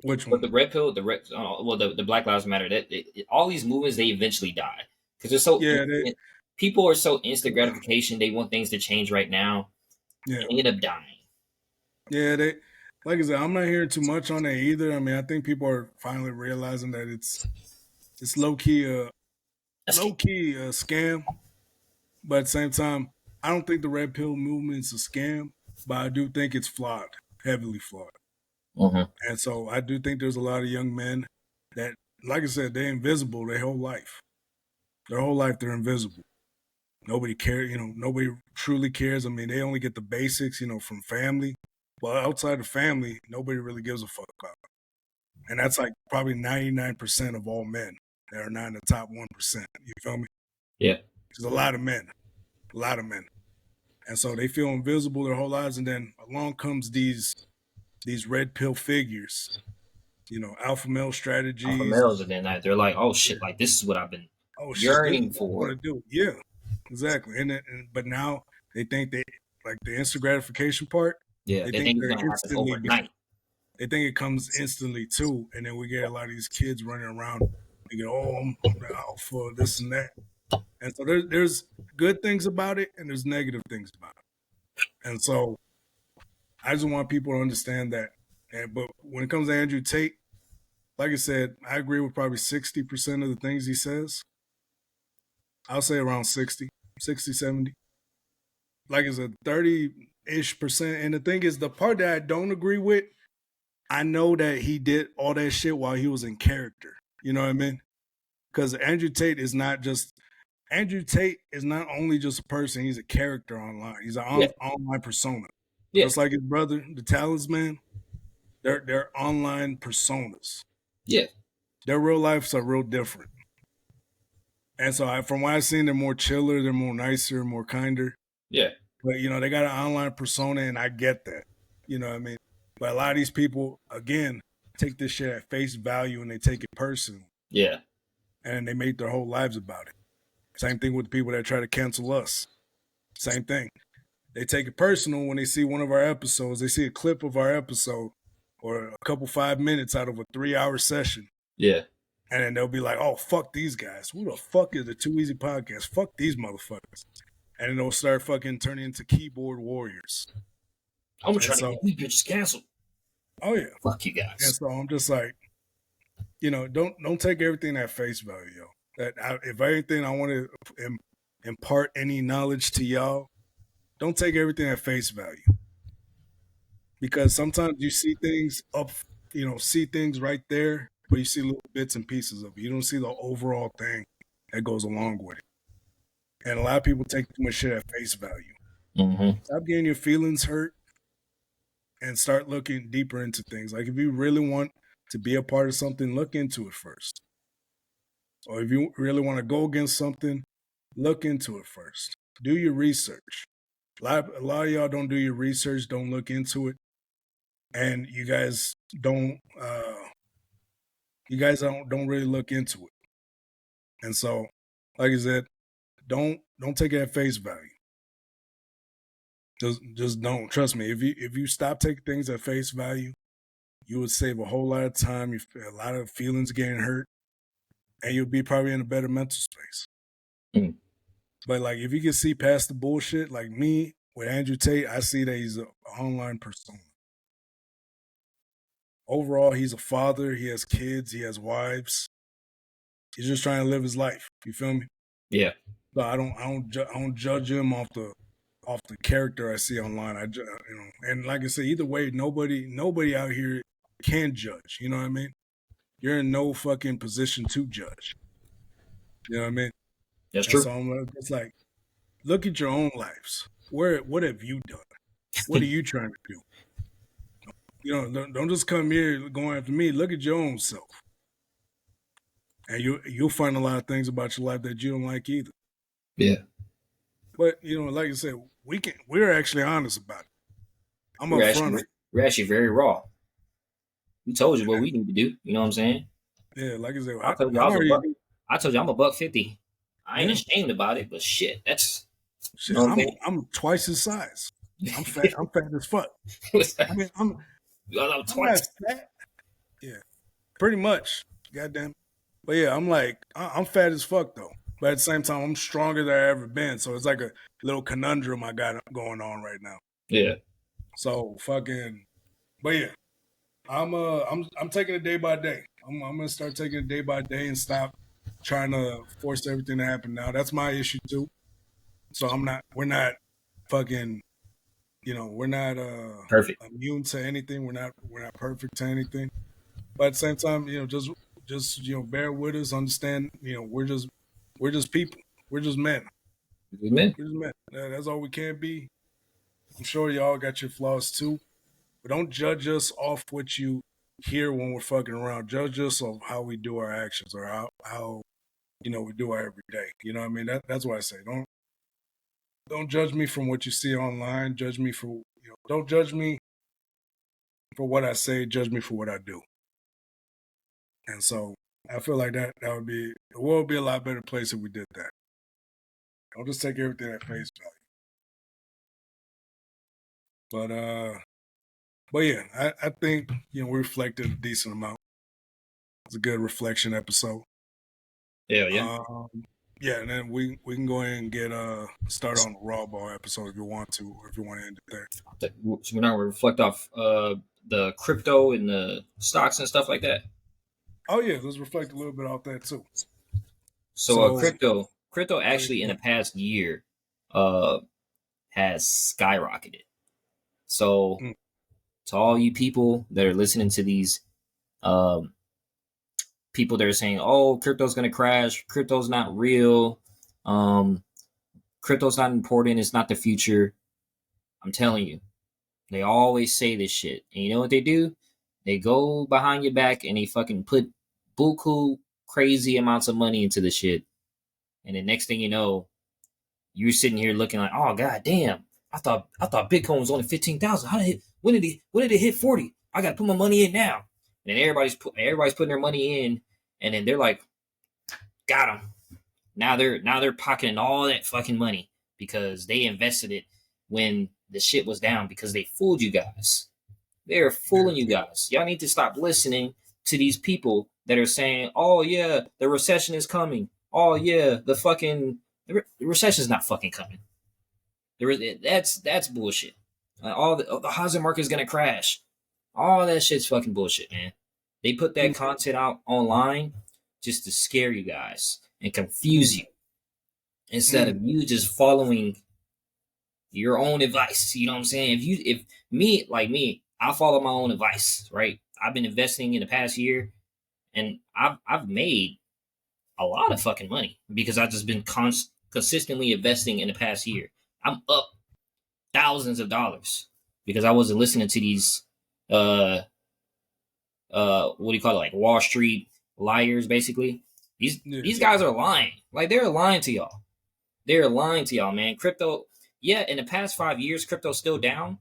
which But one? the red pill, the Black Lives Matter, all these movements they eventually die because they're so Yeah, people are so instant gratification. They want things to change right now, yeah, and they end up dying. yeah. They like I said, I'm not hearing too much on it either. I mean, I think people are finally realizing that it's low key a scam, but at the same time, I don't think the red pill movement's a scam, but I do think it's flawed, heavily flawed. Mm-hmm. And so I do think there's a lot of young men that, like I said, they're invisible their whole life. Their whole life they're invisible. Nobody cares, nobody truly cares. I mean, they only get the basics, from family. But outside of family, nobody really gives a fuck about it. And that's like probably 99% of all men that are not in the top 1%. You feel me? Yeah. There's a lot of men. A lot of men. And so they feel invisible their whole lives, and then along comes these red pill figures, alpha male Alpha strategies. males, and then they're like, "Oh shit! Like this is what I've been Oh shit, this is yearning what I want for." to do. Yeah, exactly. But now they think they like the instant gratification part. Yeah, They they think think it's they're gonna happen instantly. overnight. They think it comes instantly too, and then we get a lot of these kids running around. They go, "Oh, I'm the alpha, this and that," and so there's good things about it, and there's negative things about it. And so I just want people to understand that. But when it comes to Andrew Tate, like I said, I agree with probably 60% of the things he says. I'll say around 60, 70. Like I said, 30-ish%. And the thing is, the part that I don't agree with, I know that he did all that shit while he was in character. You know what I mean? Because Andrew Tate is not only just a person, he's a character online. He's an Yeah, online persona. yeah, Just like his brother, the Talisman, they're online personas. yeah, Their real lives are real different. And so from what I've seen, they're more chiller, they're more nicer, more kinder. yeah, But they got an online persona, and I get that. You know what I mean? But a lot of these people, again, take this shit at face value and they take it personal, yeah, and they make their whole lives about it. Same thing with the people that try to cancel us. Same thing. They take it personal when they see one of our episodes. They see a clip of our episode or a couple 5 minutes out of a 3-hour session. yeah. And then they'll be like, "Oh, fuck these guys. Who the fuck is the Too Easy podcast? Fuck these motherfuckers." And then they'll start fucking turning into keyboard warriors. I'm And trying to so, get these bitches canceled. oh yeah. Fuck you And guys. so I'm just like, don't take everything at face value, yo. If anything, I want to impart any knowledge to y'all. Don't take everything at face value, because sometimes you see things see things right there, but you see little bits and pieces of it. You don't see the overall thing that goes along with it. And a lot of people take too much shit at face value. Mm-hmm. Stop getting your feelings hurt and start looking deeper into things. Like if you really want to be a part of something, look into it first. Or if you really want to go against something, look into it first. Do your research. A lot of y'all don't do your research, don't look into it, and you guys don't really look into it. And so, like I said, don't take it at face value. Just don't. Trust me. If you stop taking things at face value, you would save a whole lot of time. A lot of feelings getting hurt, and you'll be probably in a better mental space. Mm. But like, if you can see past the bullshit, like me with Andrew Tate, I see that he's an online persona. Overall, he's a father. He has kids. He has wives. He's just trying to live his life. You feel me? Yeah. So I don't judge him off the character I see online. And like I said, either way, nobody out here can judge. You know what I mean? You're in no fucking position to judge. You know what I mean? That's And true. so I'm just like, look at your own lives. What have you done? What are you trying to do? don't just come here going after me. Look at your own self, and you'll find a lot of things about your life that you don't like either. Yeah. But like I said, we're actually honest about it. I'm upfront. We're actually very raw. We told you what we need to do. You know what I'm saying? Yeah, like I said, I told you I'm already. I told you I'm $150. I ain't Yeah. ashamed about it, but shit, that's you Shit, know what I'm saying? I'm twice his size. I'm fat. I'm fat as fuck. I mean, I'm not twice. fat. Yeah, pretty much. Goddamn. But yeah, I'm fat as fuck though. But at the same time, I'm stronger than I ever been. So it's like a little conundrum I got going on right now. Yeah. So fucking. But yeah, I'm taking it day by day. I'm gonna start taking it day by day and stop trying to force everything to happen now. That's my issue too. So we're not fucking, we're not Perfect. immune to anything. We're not perfect to anything. But at the same time, just bear with us, understand, we're just people. We're just men. Amen. We're just men. That's all we can be. I'm sure y'all got your flaws too. But don't judge us off what you hear when we're fucking around. Judge us on how we do our actions or how we do our everyday. You know what I mean? That's what I say. Don't judge me from what you see online. Judge me for don't judge me for what I say. Judge me for what I do. And so I feel like that would be the world would be a lot better place if we did that. Don't just take everything at face value. But yeah, I think we reflected a decent amount. It's a good reflection episode. Yeah, yeah. Yeah, and then we can go ahead and get start on the Raw Ball episode if you want to, or if you want to end it there. So we're now we reflect off the crypto and the stocks and stuff like that. Oh yeah, let's reflect a little bit off that too. So crypto actually in the yeah. past year uh has skyrocketed. So to all you people that are listening to these um people that are saying, "Oh, crypto's going to crash. Crypto's not real. Um crypto's not important. It's not the future." I'm telling you. They always say this shit. And you know what they do? They go behind your back and they fucking put buku crazy amounts of money into the shit. And the next thing you know, you're sitting here looking like, oh god damn. I thought Bitcoin was only 15,000. When did it hit 40? I gotta put my money in now. And everybody's putting their money in, and then they're like, got them. Now they're pocketing all that fucking money because they invested it when the shit was down because they fooled you guys. They're fooling you guys. Y'all need to stop listening to these people that are saying, "Oh yeah, the recession is coming. Oh yeah, the recession is not fucking coming. That's bullshit. The housing market is gonna crash. All that shit's fucking bullshit, man. They put that content out online just to scare you guys and confuse you instead of you just following your own advice. You know what I'm saying? If me, like me, I follow my own advice, right? I've been investing in the past year and I've made a lot of fucking money because I've just been consistently investing in the past year. I'm up thousands of dollars because I wasn't listening to these uh what do you call it, like Wall Street liars basically. These guys are lying. Like they're lying to y'all. They're lying to y'all, man. Crypto, yeah, in the past 5 years, crypto's still down,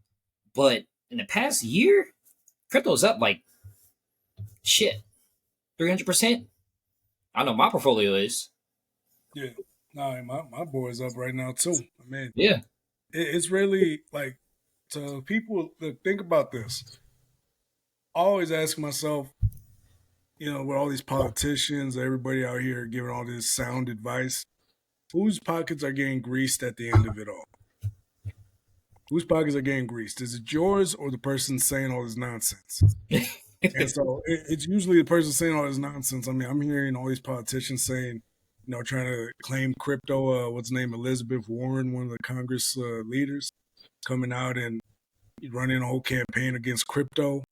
but in the past year, crypto's up like shit, 300%. I know my portfolio is. Yeah. No, my boy's up right now too. I mean, Yeah. it's really like to people that think about this. I always ask myself, with all these politicians, everybody out here giving all this sound advice, whose pockets are getting greased at the end of it all? Whose pockets are getting greased? Is it yours or the person saying all this nonsense? And so it's usually the person saying all this nonsense. I mean, I'm hearing all these politicians saying, trying to claim crypto. What's the name? Elizabeth Warren, one of the Congress leaders, coming out and running a whole campaign against crypto.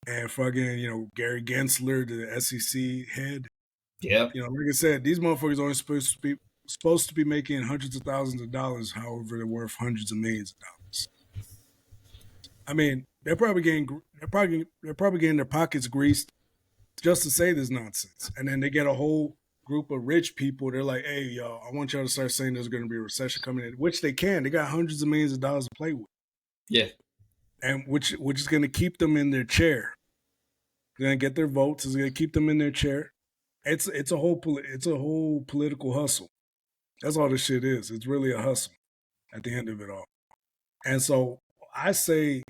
And fucking, Gary Gensler, the SEC head. Yeah. Like I said, these motherfuckers are only supposed to be making hundreds of thousands of dollars. However, they're worth hundreds of millions of dollars. I mean, they're probably getting they're probably getting their pockets greased just to say this nonsense. And then they get a whole group of rich people. They're like, hey, y'all, I want y'all to start saying there's going to be a recession coming in, which they can. They got hundreds of millions of dollars to play with. Yeah. And which is going to keep them in their chair. They're going to get their votes. It's going to keep them in their chair. It's a whole political hustle. That's all this shit is. It's really a hustle at the end of it all. And so I say,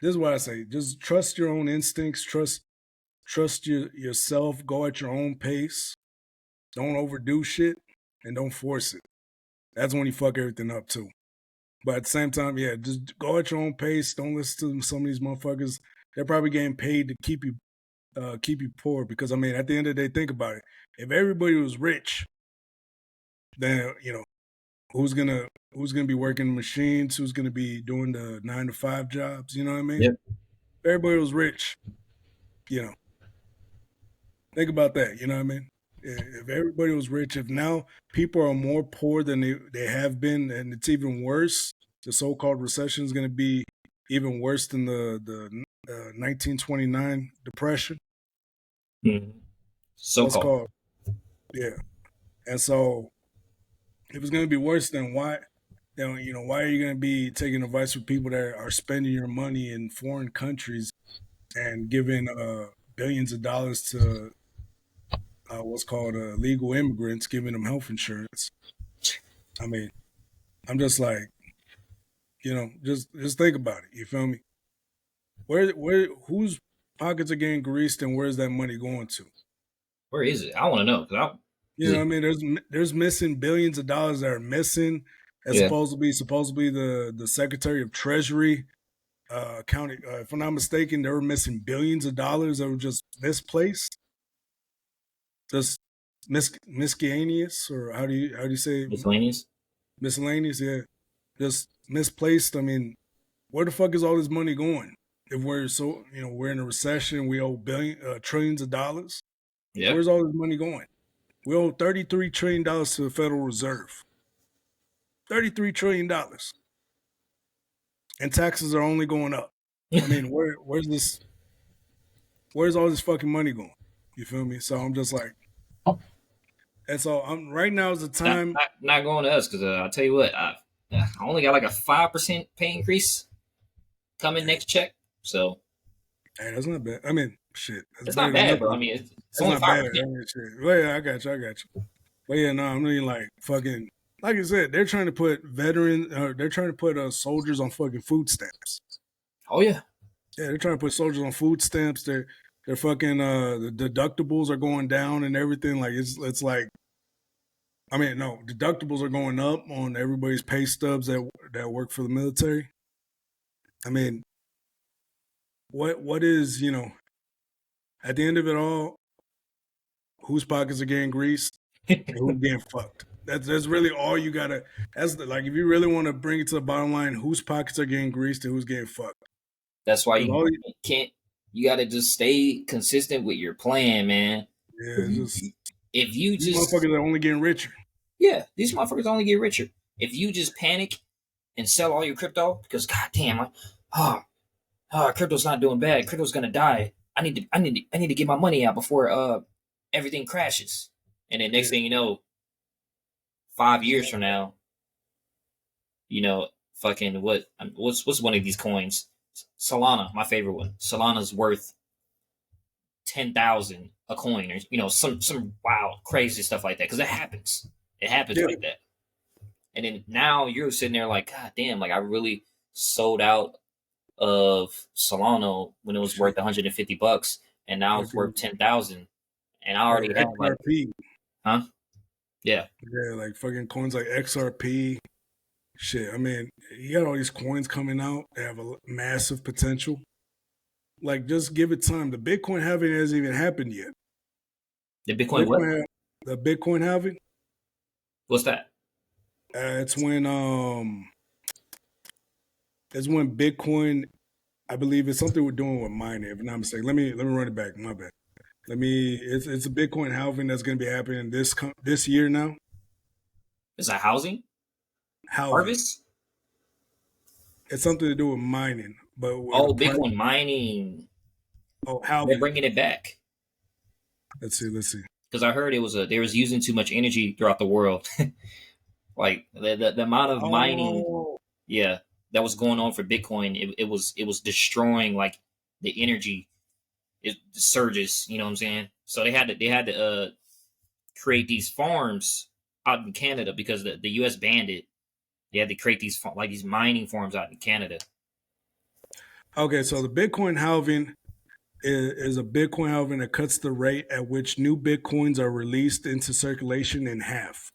this is what I say: just trust your own instincts. Trust yourself. Go at your own pace. Don't overdo shit and don't force it. That's when you fuck everything up too. But at the same time, yeah, just go at your own pace. Don't listen to some of these motherfuckers. They're probably getting paid to keep you poor. Because I mean, at the end of the day, think about it. If everybody was rich, then who's gonna be working machines? Who's gonna be doing the 9-to-5 jobs? You know what I mean? Yep. If everybody was rich, think about that. You know what I mean? If everybody was rich, if now people are more poor than they have been, and it's even worse, the so-called recession is going to be even worse than the 1929 depression. Mm-hmm. So-called. Yeah. And so if it's going to be worse, then why are you going to be taking advice from people that are spending your money in foreign countries and giving billions of dollars to what's called legal immigrants, giving them health insurance? I mean, I'm just like, just think about it. You feel me? Whose pockets are getting greased, and where's that money going to? Where is it? I want to know. You know what I mean? There's missing billions of dollars that are missing. That's supposed to be the Secretary of Treasury, county. If I'm not mistaken, they were missing billions of dollars that were just misplaced, just miscellaneous, or how do you say it? Miscellaneous? Miscellaneous, yeah, just misplaced. I mean, where the fuck is all this money going? If we're in a recession, we owe trillions of dollars. Yeah. Where's all this money going? We owe $33 trillion to the Federal Reserve. $33 trillion. And taxes are only going up. I mean, where's all this fucking money going? You feel me? So I'm just like, and so right now is the time. Not going to us, because I'll tell you what, I only got like a 5% pay increase coming next check. So hey, that's not bad. I mean, shit. It's not bad, bro. I mean, it's only 5%. Well, yeah, I got you. But yeah, no, I mean, like, fucking, like I said, they're trying to put soldiers on fucking food stamps. Oh yeah. Yeah, they're trying to put soldiers on food stamps. They're fucking the deductibles are going down and everything. Like it's like, I mean, no, deductibles are going up on everybody's pay stubs that work for the military. I mean, what is, at the end of it all, whose pockets are getting greased and who's getting fucked? That's really all you gotta. That's like, if you really want to bring it to the bottom line, whose pockets are getting greased and who's getting fucked. That's why you can't. You gotta just stay consistent with your plan, man. Yeah, if you these just motherfuckers are only getting richer. Yeah, these motherfuckers only get richer. If you just panic and sell all your crypto because goddamn, crypto's not doing bad. Crypto's gonna die. I need to get my money out before everything crashes. And then next thing you know, 5 years from now, fucking what's one of these coins? Solana, my favorite one. Solana's worth 10,000 a coin, or some wild crazy stuff like that, because it happens. It happens like that. And then now you're sitting there like, God damn, like I really sold out of Solana when it was worth $150, and now it's worth 10,000, and I already have XRP. Huh? Yeah. Yeah, like fucking coins like XRP. Shit, I mean, you got all these coins coming out. They have a massive potential. Like, just give it time. The Bitcoin halving hasn't even happened yet. The Bitcoin what? The Bitcoin halving. What's that? It's when Bitcoin, I believe it's something we're doing with mining, if I'm not mistaken. Let me run it back. My bad. It's a Bitcoin halving that's going to be happening this year now. Is that housing? Harvest? It's something to do with mining, but where the Oh, price. Bitcoin mining. Oh, They're halving. bringing it back Let's see. Let's see. because I heard they was using too much energy throughout the world. Like the amount of mining, Oh, yeah, that was going on for Bitcoin. It was destroying like the energy. It surges. You know what I'm saying? So they had to create these farms out in Canada because the U.S. banned it. They had to create these mining farms out in Canada. okay. So the Bitcoin halving is a Bitcoin halving that cuts the rate at which new Bitcoins are released into circulation in half,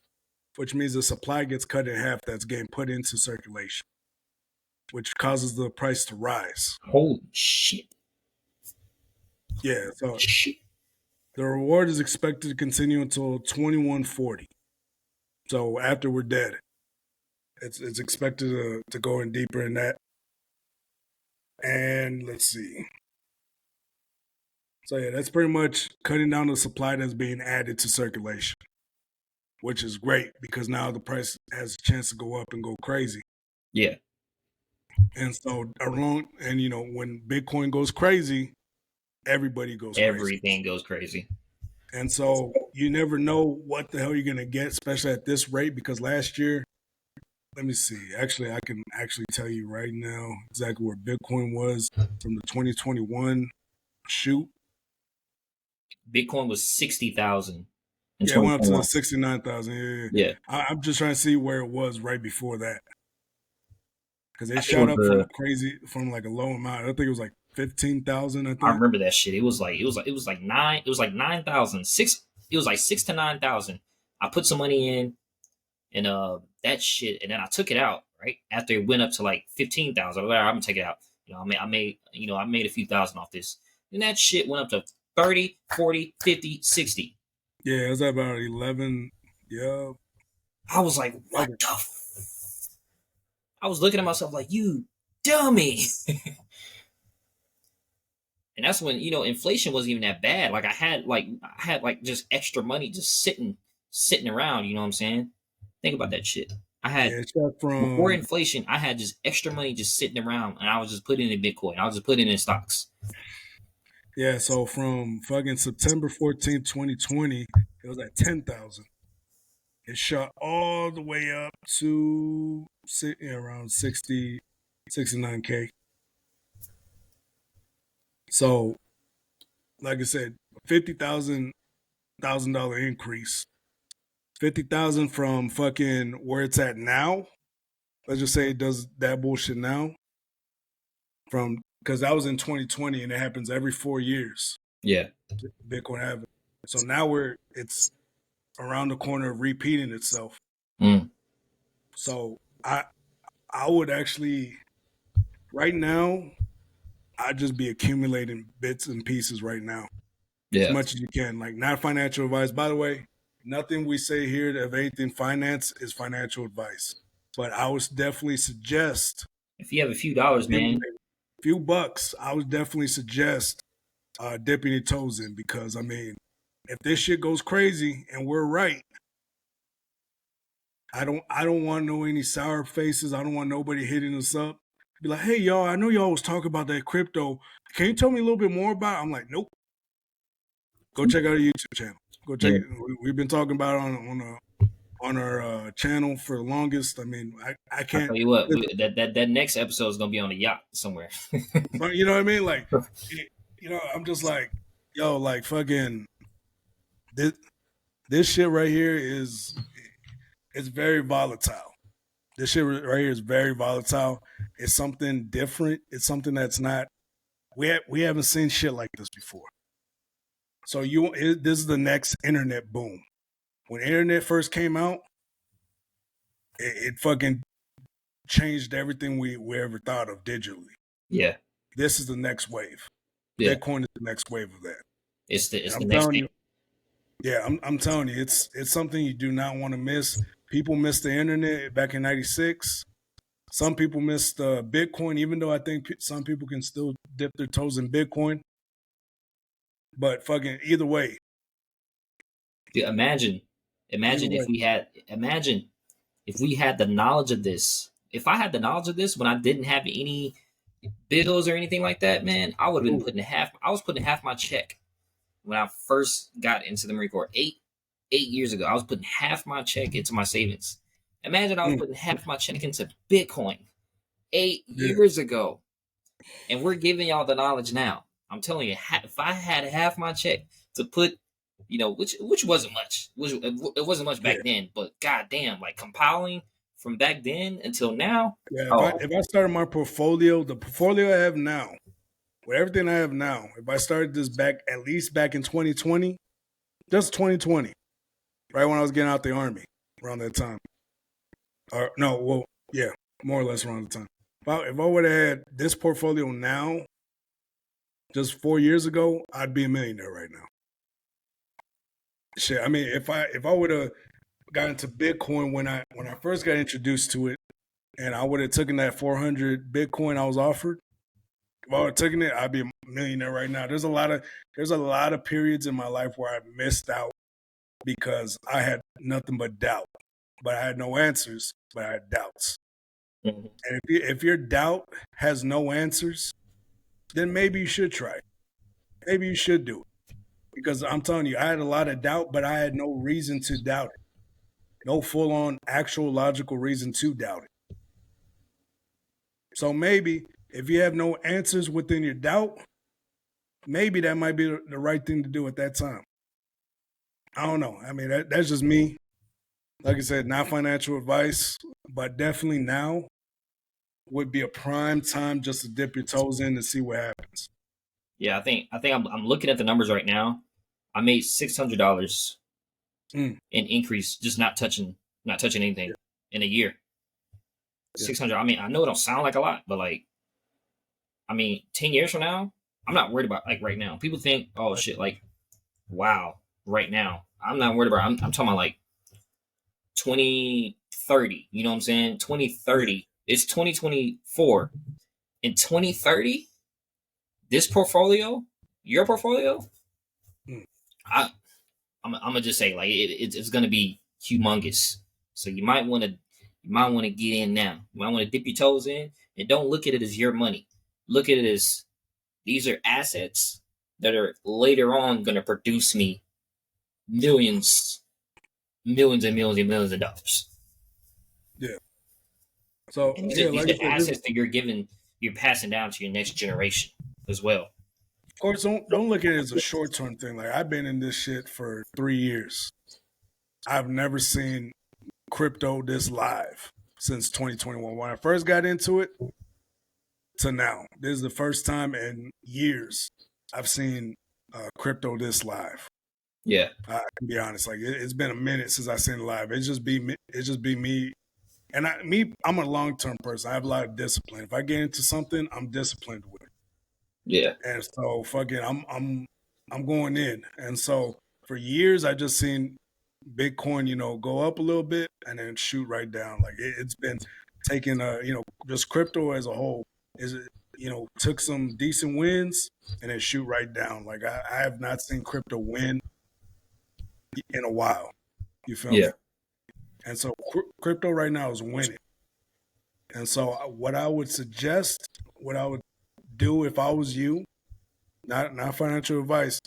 which means the supply gets cut in half that's getting put into circulation, which causes the price to rise. Holy shit! Yeah. So Shit. the reward is expected to continue until 2140. So after we're dead, it's expected to go in deeper in that. And let's see. So yeah, that's pretty much cutting down the supply that's being added to circulation, which is great because now the price has a chance to go up and go crazy. Yeah, And so around, and when Bitcoin goes crazy, everybody goes crazy. everything goes crazy. And so you never know what the hell you're gonna get, especially at this rate, because last year, let me see. Actually, I can actually tell you right now exactly where Bitcoin was from the 2021 shoot. Bitcoin was 60,000 in Yeah, it went up to 2021. 69,000. Yeah. Yeah, I'm just trying to see where it was right before that because I it think it shot was up from from like a low amount. I think it was like 15,000. I I think. remember that shit. It was like 9,000. It was like 6 to 9,000. I put some money in and that shit, and then I took it out right after it went up to like 15,000. I'm gonna take it out. I made a few thousand off this. And that shit went up to 30, 40, 50, 60. Yeah, it was about 11. Yeah. I was like, what Okay. the I was looking at myself like, you dummy. And that's when inflation wasn't even that bad. Like I had just extra money just sitting around. You know what I'm saying? Think about that shit. I Yeah, had it shot Before from. inflation, I had just extra money just sitting around, and I was just putting it in Bitcoin. I was just putting it in stocks. Yeah, so from fucking September 14th, 2020, it was at 10,000. It shot all the way up to around 60, 69K. So, like I said, $50,000 increase. 50,000 from fucking where it's at now. Let's just say it does that bullshit now. From because that was in 2020 and it happens every 4 years. Yeah, Bitcoin having. So now it's around the corner of repeating itself. mm, So I would actually right now I'd just be accumulating bits and pieces right now as yeah. much as you can. Like not financial advice. By the way, nothing we say here of anything finance is financial advice. But I would definitely suggest If you have a few dollars, man, accumulate a few bucks. I would definitely suggest dipping your toes in because I mean, if this shit goes crazy and we're right, I don't want no any sour faces. I don't want nobody hitting us up. Be like, hey y'all, I know y'all was talking about that crypto. Can you tell me a little bit more about it? I'm like, nope. Go check out our YouTube channel. Go check yeah. it. We've been talking about it on our channel for the longest. I mean, I I can't. tell you what, that next episode is gonna be on a yacht somewhere. You know what I mean? Like, I'm just like, yo, like fucking this this shit right here is it's very volatile. This shit right here is very volatile. It's something different. It's something that's not we haven't seen shit like this before. So this is the next internet boom. When internet first came out, it fucking changed everything we ever thought of digitally. Yeah, This is the next wave. yeah. Bitcoin is the next wave of that. It's And the I'm next telling thing. you, yeah, I'm telling you, it's something you do not want to miss. People missed the internet back in '96. Some people missed Bitcoin, even though I think some people can still dip their toes in Bitcoin. But fucking either way, Dude, either imagine way, imagine if we had the knowledge of this. if I had the knowledge of this when I didn't have any bills or anything like that, man, I would have been Ooh. putting half. I was putting half my check when I first got into the Marine Corps 8 years ago. I was putting half my check into my savings. Imagine I was Mm. putting half my check into Bitcoin 8 Yeah. years ago, and we're giving y'all the knowledge now. I'm telling you, if I had half my check to put, which wasn't much, it wasn't much back then, but goddamn, like compiling from back then until now. Yeah, Oh, if I started my portfolio, the portfolio I have now, with everything I have now, if I started this at least back in 2020, just 2020, right when I was getting out the army, around that time. Or no, well, yeah, more or less around the time. If I would have had this portfolio now, just 4 years ago, I'd be a millionaire right now. Shit, I mean, if I would have got into Bitcoin when I first got introduced to it, and I would have taken that 400 Bitcoin I was offered, if I would have taken it, I'd be a millionaire right now. There's a lot of periods in my life where I missed out because I had nothing but doubt, but I had no answers, but I had doubts. mhm. And if your doubt has no answers, then maybe you should try it. Maybe you should do it. Because I'm telling you, I had a lot of doubt, but I had no reason to doubt it. No full on actual logical reason to doubt it. So maybe if you have no answers within your doubt, maybe that might be the right thing to do at that time. I don't know. I mean, that's just me. Like I said, not financial advice, but definitely now would be a prime time just to dip your toes in to see what happens. Yeah, I'm looking at the numbers right now. I made $600 Mm. in increase, just not touching anything Yeah. in a year. Yeah. 600. I mean, I know it don't sound like a lot, but like, I mean, 10 years from now, I'm not worried about like right now. People think, oh shit, like, wow, right now. I'm not worried about. I'm talking about like 2030. You know what I'm saying? 2030. It's 2024. In 2030, this portfolio, your portfolio, Mm. I'm gonna just say like it's gonna be humongous. So you might want to get in now. You might want to dip your toes in and don't look at it as your money. Look at it as these are assets that are later on gonna produce me millions, millions and millions and millions of dollars. Yeah. So And yeah, these like I are said, assets that you're passing down to your next generation as well. of course, don't look at it as a short term thing. Like I've been in this shit for 3 years. I've never seen crypto this live since 2021. When I first got into it to now, this is the first time in years I've seen crypto this live. Yeah. I can be honest. Like it's been a minute since I seen it live. It's just be me. And I'm a long term person. I have a lot of discipline. If I get into something, I'm disciplined with it. Yeah. And so fucking I'm going in. And so for years I just seen Bitcoin, go up a little bit and then shoot right down. Like it's been taking just crypto as a whole is took some decent wins and then shoot right down. Like I have not seen crypto win in a while. You feel Yeah. me? And so crypto right now is winning. And so what I would suggest, what I would do if I was you, not financial advice,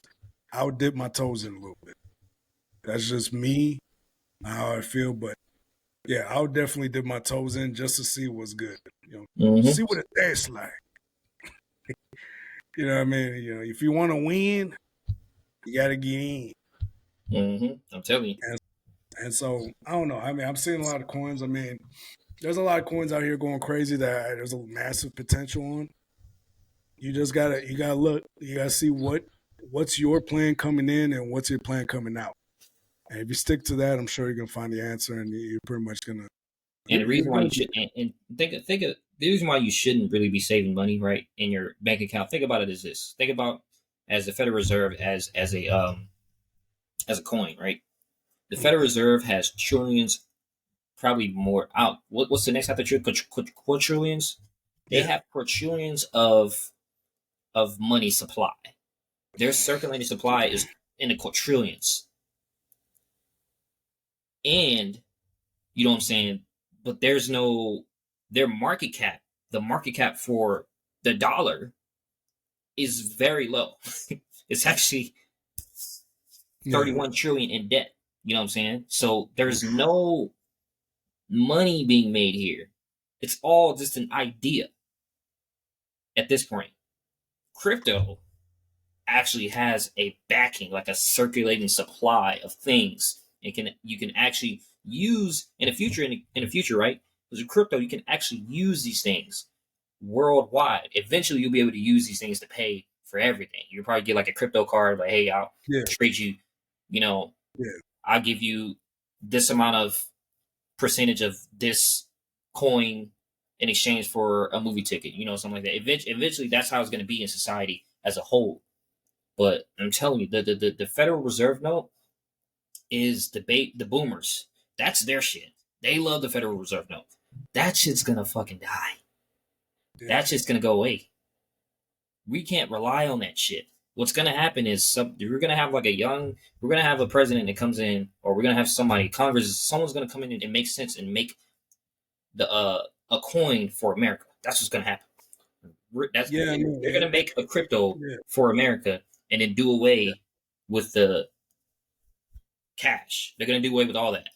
I would dip my toes in a little bit. That's just me, how I feel. But yeah, I would definitely dip my toes in just to see what's good. See what it tastes like. You know what I mean? If you want to win, you got to get in. I'm telling you. And so I don't know. I mean, I'm seeing a lot of coins. I mean, there's a lot of coins out here going crazy that there's a massive potential on. You just gotta look. You gotta see what's your plan coming in and what's your plan coming out. And if you stick to that, I'm sure you're gonna find the answer, and you're pretty much gonna. And the You're reason why gonna you should and think of the reason why you shouldn't really be saving money right in your bank account. Think about it as this. Think about as the Federal Reserve as a coin, right? The Federal Reserve has trillions, probably more. Out. What's the next after quadrillions? They yeah, have quadrillions of money supply. Their circulating supply is in the quadrillions, and you know what I'm saying. But there's no their market cap, the market cap for the dollar is very low. It's actually 31 trillion in debt. You know what I'm saying? So there's no money being made here. It's all just an idea at this point. Crypto actually has a backing, like a circulating supply of things. You can actually use in the future, right? Because with crypto, you can actually use these things worldwide. Eventually, you'll be able to use these things to pay for everything. You'll probably get like a crypto card, like, hey, I'll trade you, you know, I'll give you this amount of percentage of this coin in exchange for a movie ticket, something like that. Eventually, that's how it's going to be in society as a whole. But I'm telling you, the Federal Reserve note is the boomers. That's their shit. They love the Federal Reserve note. That shit's gonna fucking die. That shit's gonna go away. We can't rely on that shit. What's gonna happen is we're gonna have a president that comes in, or we're gonna have Congress, someone's gonna come in and make sense and make the a coin for America. That's what's gonna happen. They're gonna make a crypto for America and then do away with the cash. They're gonna do away with all that.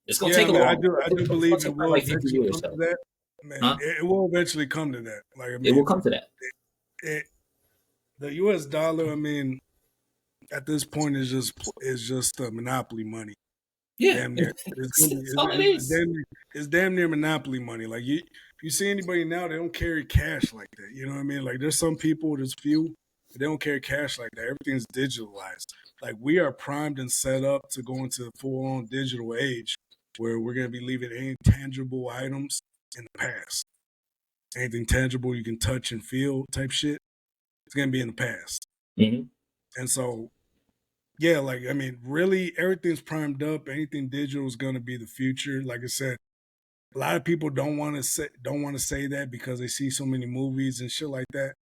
It's gonna take a long. I do believe it will like eventually come to that. Man, huh? It will eventually come to that. Like, I mean, it will come to that. The U.S. dollar, I mean, at this point is just monopoly money. Yeah, damn near. It's damn near monopoly money. Like you see anybody now, they don't carry cash like that. You know what I mean? Like there's some people, there's few, but they don't carry cash like that. Everything's digitalized. Like we are primed and set up to go into the full-on digital age where we're going to be leaving any tangible items in the past. Anything tangible you can touch and feel type shit, it's going to be in the past. Mm-hmm. And so, yeah, like, I mean, really everything's primed up. Anything digital is going to be the future. Like I said, a lot of people don't want to say that because they see so many movies and shit like that,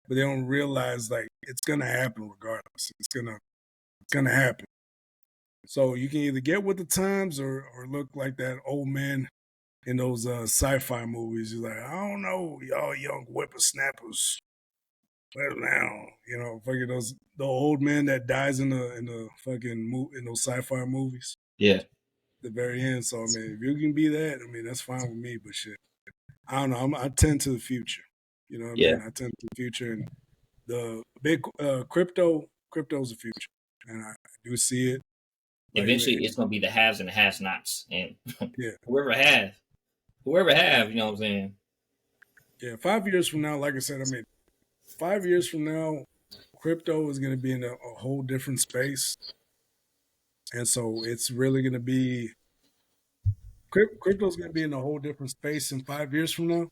but they don't realize like it's going to happen regardless. It's going to happen. So you can either get with the times or look like that old man in those sci-fi movies. He's like, I don't know, y'all young whippersnappers. Well, now, fucking the old man that dies in the fucking in those sci-fi movies. Yeah. At the very end. So I mean, if you can be that, I mean, that's fine with me. But shit, I don't know. I tend to the future. You know what I mean? I tend to the future, and the big crypto's the future, and I do see it. Like, eventually, it's gonna be the haves and the have-nots, and whoever have, you know what I'm saying? Yeah, 5 years from now, like I said, I mean, 5 years from now, crypto is going to be in a whole different space, and so it's really going to be crypto's going to be in a whole different space in 5 years from now.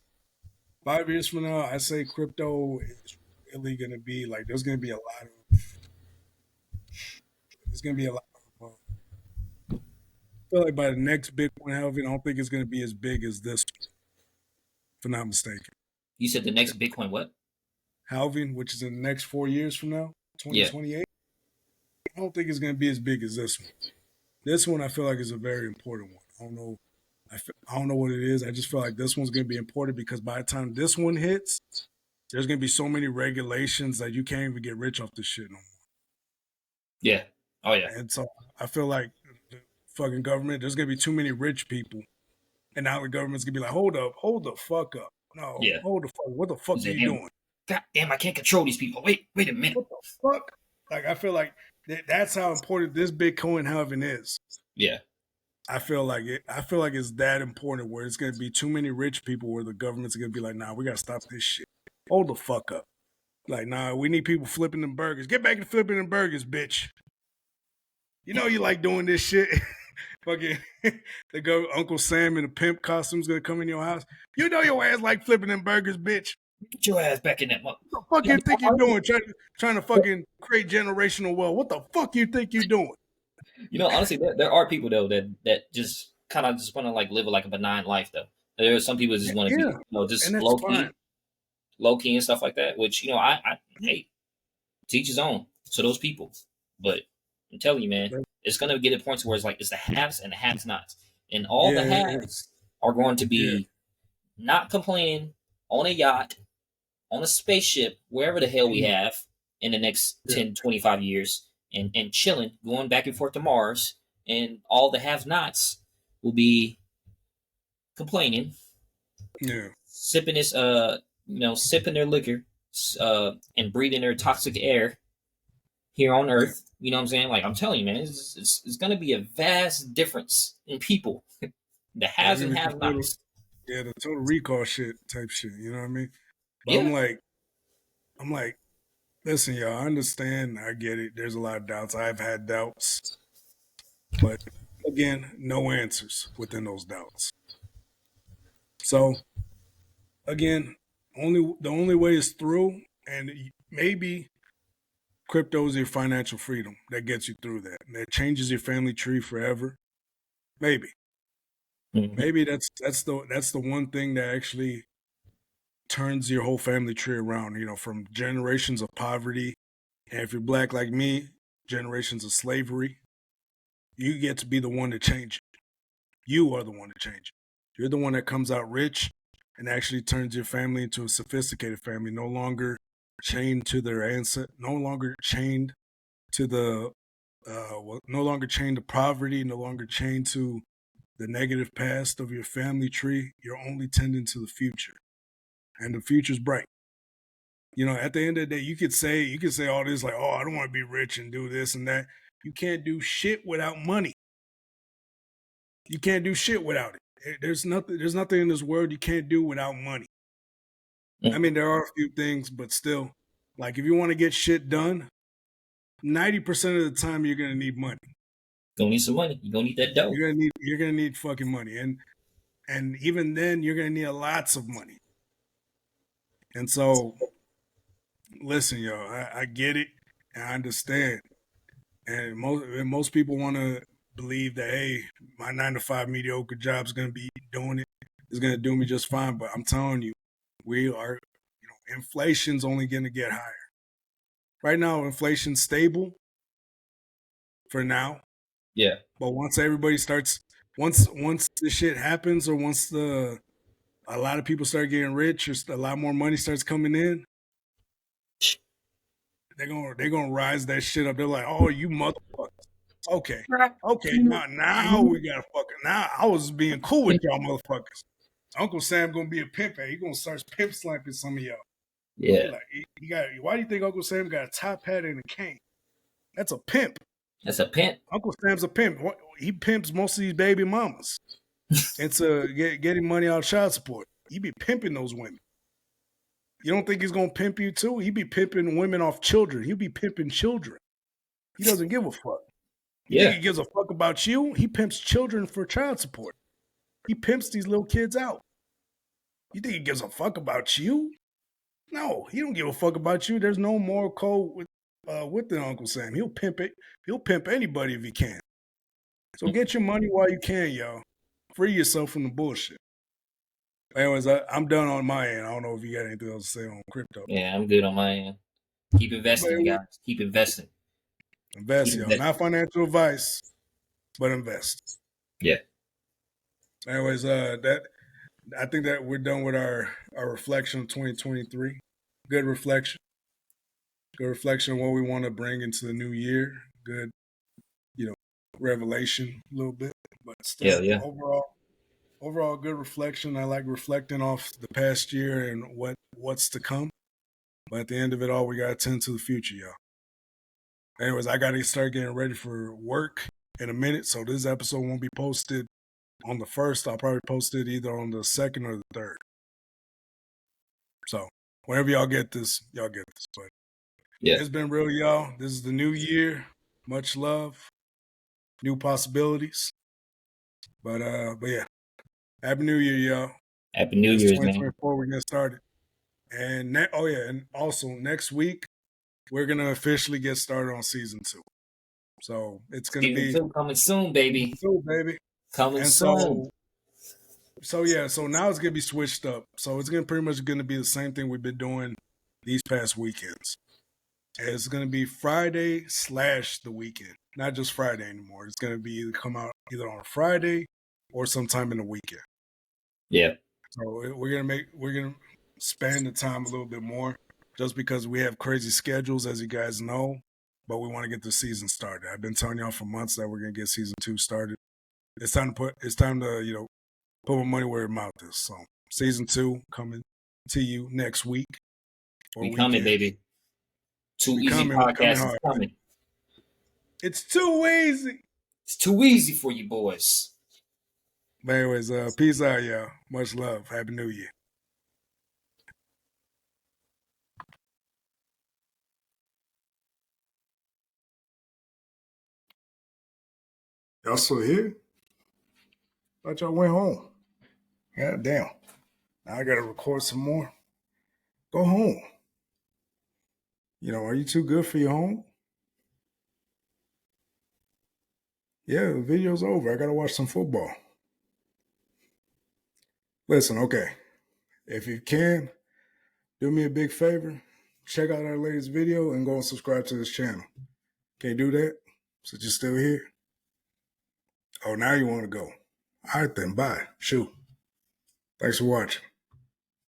5 years from now, I say crypto is really going to be like there's going to be a lot of. I feel like by the next Bitcoin halving, I don't think it's going to be as big as this one, if I'm not mistaken. You said the next Bitcoin what? Halving, which is in the next 4 years from now, 2028. Yeah. I don't think it's going to be as big as this one. This one I feel like is a very important one. I don't know what it is. I just feel like this one's going to be important because by the time this one hits, there's going to be so many regulations that you can't even get rich off this shit no more. Yeah. Oh, yeah. And so I feel like the fucking government, there's going to be too many rich people. And now the government's going to be like, hold the fuck up. No, hold the fuck. What the fuck are you doing? God damn, I can't control these people. Wait a minute. What the fuck? Like, I feel like that's how important this Bitcoin halving is. Yeah. I feel like it's that important where it's going to be too many rich people where the government's going to be like, nah, we got to stop this shit. Hold the fuck up. Like, nah, we need people flipping them burgers. Get back to flipping them burgers, bitch. You know you like doing this shit. Fucking Uncle Sam in a pimp costume's going to come in your house. You know your ass like flipping them burgers, bitch. Get your ass back in that mother. What the fuck you think you're doing? Trying to fucking create generational wealth. What the fuck you think you're doing? Honestly, there are people though that just kind of just want to like live like a benign life though. There are some people that just want to be, just low key and stuff like that. Which I hate. Teach his own to those people. But I'm telling you, man, it's gonna get to a point where it's like it's the haves and the have-nots, and all the haves are going to be not complaining on a yacht, on a spaceship, wherever the hell we have in the next 10, 25 years, and chilling, going back and forth to Mars, and all the have-nots will be complaining, sipping this, sipping their liquor, and breathing their toxic air here on Earth. You know what I'm saying? Like, I'm telling you, man, it's going to be a vast difference in people. The haves and have-nots. Yeah, the total recall shit type shit. You know what I mean? But Yeah. I'm like, listen, y'all, I understand. I get it. There's a lot of doubts. I've had doubts. But again, no answers within those doubts. So again, the only way is through, and maybe crypto is your financial freedom that gets you through that. That changes your family tree forever. Maybe. Mm-hmm. Maybe that's the one thing that actually turns your whole family tree around, from generations of poverty. And if you're black like me, generations of slavery, you get to be the one to change it. You are the one to change it. You're the one that comes out rich and actually turns your family into a sophisticated family, no longer chained to their ancestors, no longer chained to no longer chained to poverty, no longer chained to the negative past of your family tree. You're only tending to the future, and the future's bright. At the end of the day, you could say all this like, oh, I don't want to be rich and do this and that. You can't do shit without money. You can't do shit without it. There's nothing in this world you can't do without money. I mean, there are a few things, but still, like if you want to get shit done, 90% of the time you're gonna need money. Gonna need some money. You're gonna need that dough. You're gonna need fucking money, and even then, you're gonna need lots of money. And so, listen, yo, I get it, and I understand, and most people want to believe that, hey, my 9-to-5 mediocre job is gonna be doing it. It's gonna do me just fine. But I'm telling you, we are, inflation's only gonna get higher. Right now, inflation's stable for now. Yeah. But once everybody starts, once the shit happens, or once a lot of people start getting rich, or a lot more money starts coming in, they're gonna rise that shit up. They're like, oh, you motherfuckers. Okay, now we gotta fucking. Now I was being cool with y'all motherfuckers. Uncle Sam gonna be a pimp. He gonna start pimp slapping some of y'all. Yeah. Like, he got. Why do you think Uncle Sam got a top hat and a cane? That's a pimp. That's a pimp. Uncle Sam's a pimp. He pimps most of these baby mamas into getting money out of child support. He be pimping those women. You don't think he's gonna pimp you too? He be pimping women off children. He'll be pimping children. He doesn't give a fuck. You think he gives a fuck about you? He pimps children for child support. He pimps these little kids out. You think he gives a fuck about you? No, he don't give a fuck about you. There's no moral code with the Uncle Sam. He'll pimp it. He'll pimp anybody if he can. So get your money while you can, y'all. Free yourself from the bullshit. Anyways, I'm done on my end. I don't know if you got anything else to say on crypto. Yeah, I'm good on my end. Keep investing, guys. Keep investing. Invest, y'all. Not financial advice, but invest. Yeah. Anyways, I think that we're done with our reflection of 2023. Good reflection. Good reflection on what we want to bring into the new year. Good, revelation a little bit, but still, overall good reflection. I like reflecting off the past year and what's to come. But at the end of it all, we got to tend to the future, y'all. Anyways, I got to start getting ready for work in a minute. So this episode won't be posted on the 1st. I'll probably post it either on the 2nd or the 3rd. So whenever y'all get this, y'all get this. But it's been real, y'all. This is the new year. Much love. New possibilities. But yeah. Happy New Year, y'all. Happy New Year's, man. 2024, we're getting started. And and also next week, we're gonna officially get started on season 2. So it's gonna be coming soon, baby. Coming soon. So now it's gonna be switched up. So it's pretty much gonna be the same thing we've been doing these past weekends. And it's gonna be Friday / the weekend, not just Friday anymore. It's gonna be come out either on a Friday or sometime in the weekend. Yeah. So we're gonna span the time a little bit more, just because we have crazy schedules, as you guys know. But we want to get the season started. I've been telling y'all for months that we're gonna get season 2 started. It's time to put my money where my mouth is. So season 2 coming to you next week or We coming, weekend. baby. Too We Easy coming podcast is hard. coming. It's too easy. It's too easy for you boys. But anyways, peace out, y'all. Much love. Happy New Year. Y'all still here? Thought y'all went home. God damn. Now I gotta record some more. Go home. Are you too good for your home? Yeah, the video's over. I gotta watch some football. Listen, okay. If you can, do me a big favor. Check out our latest video and go and subscribe to this channel. Can't do that? So you're still here? Oh, now you want to go. All right then, bye. Shoot. Thanks for watching.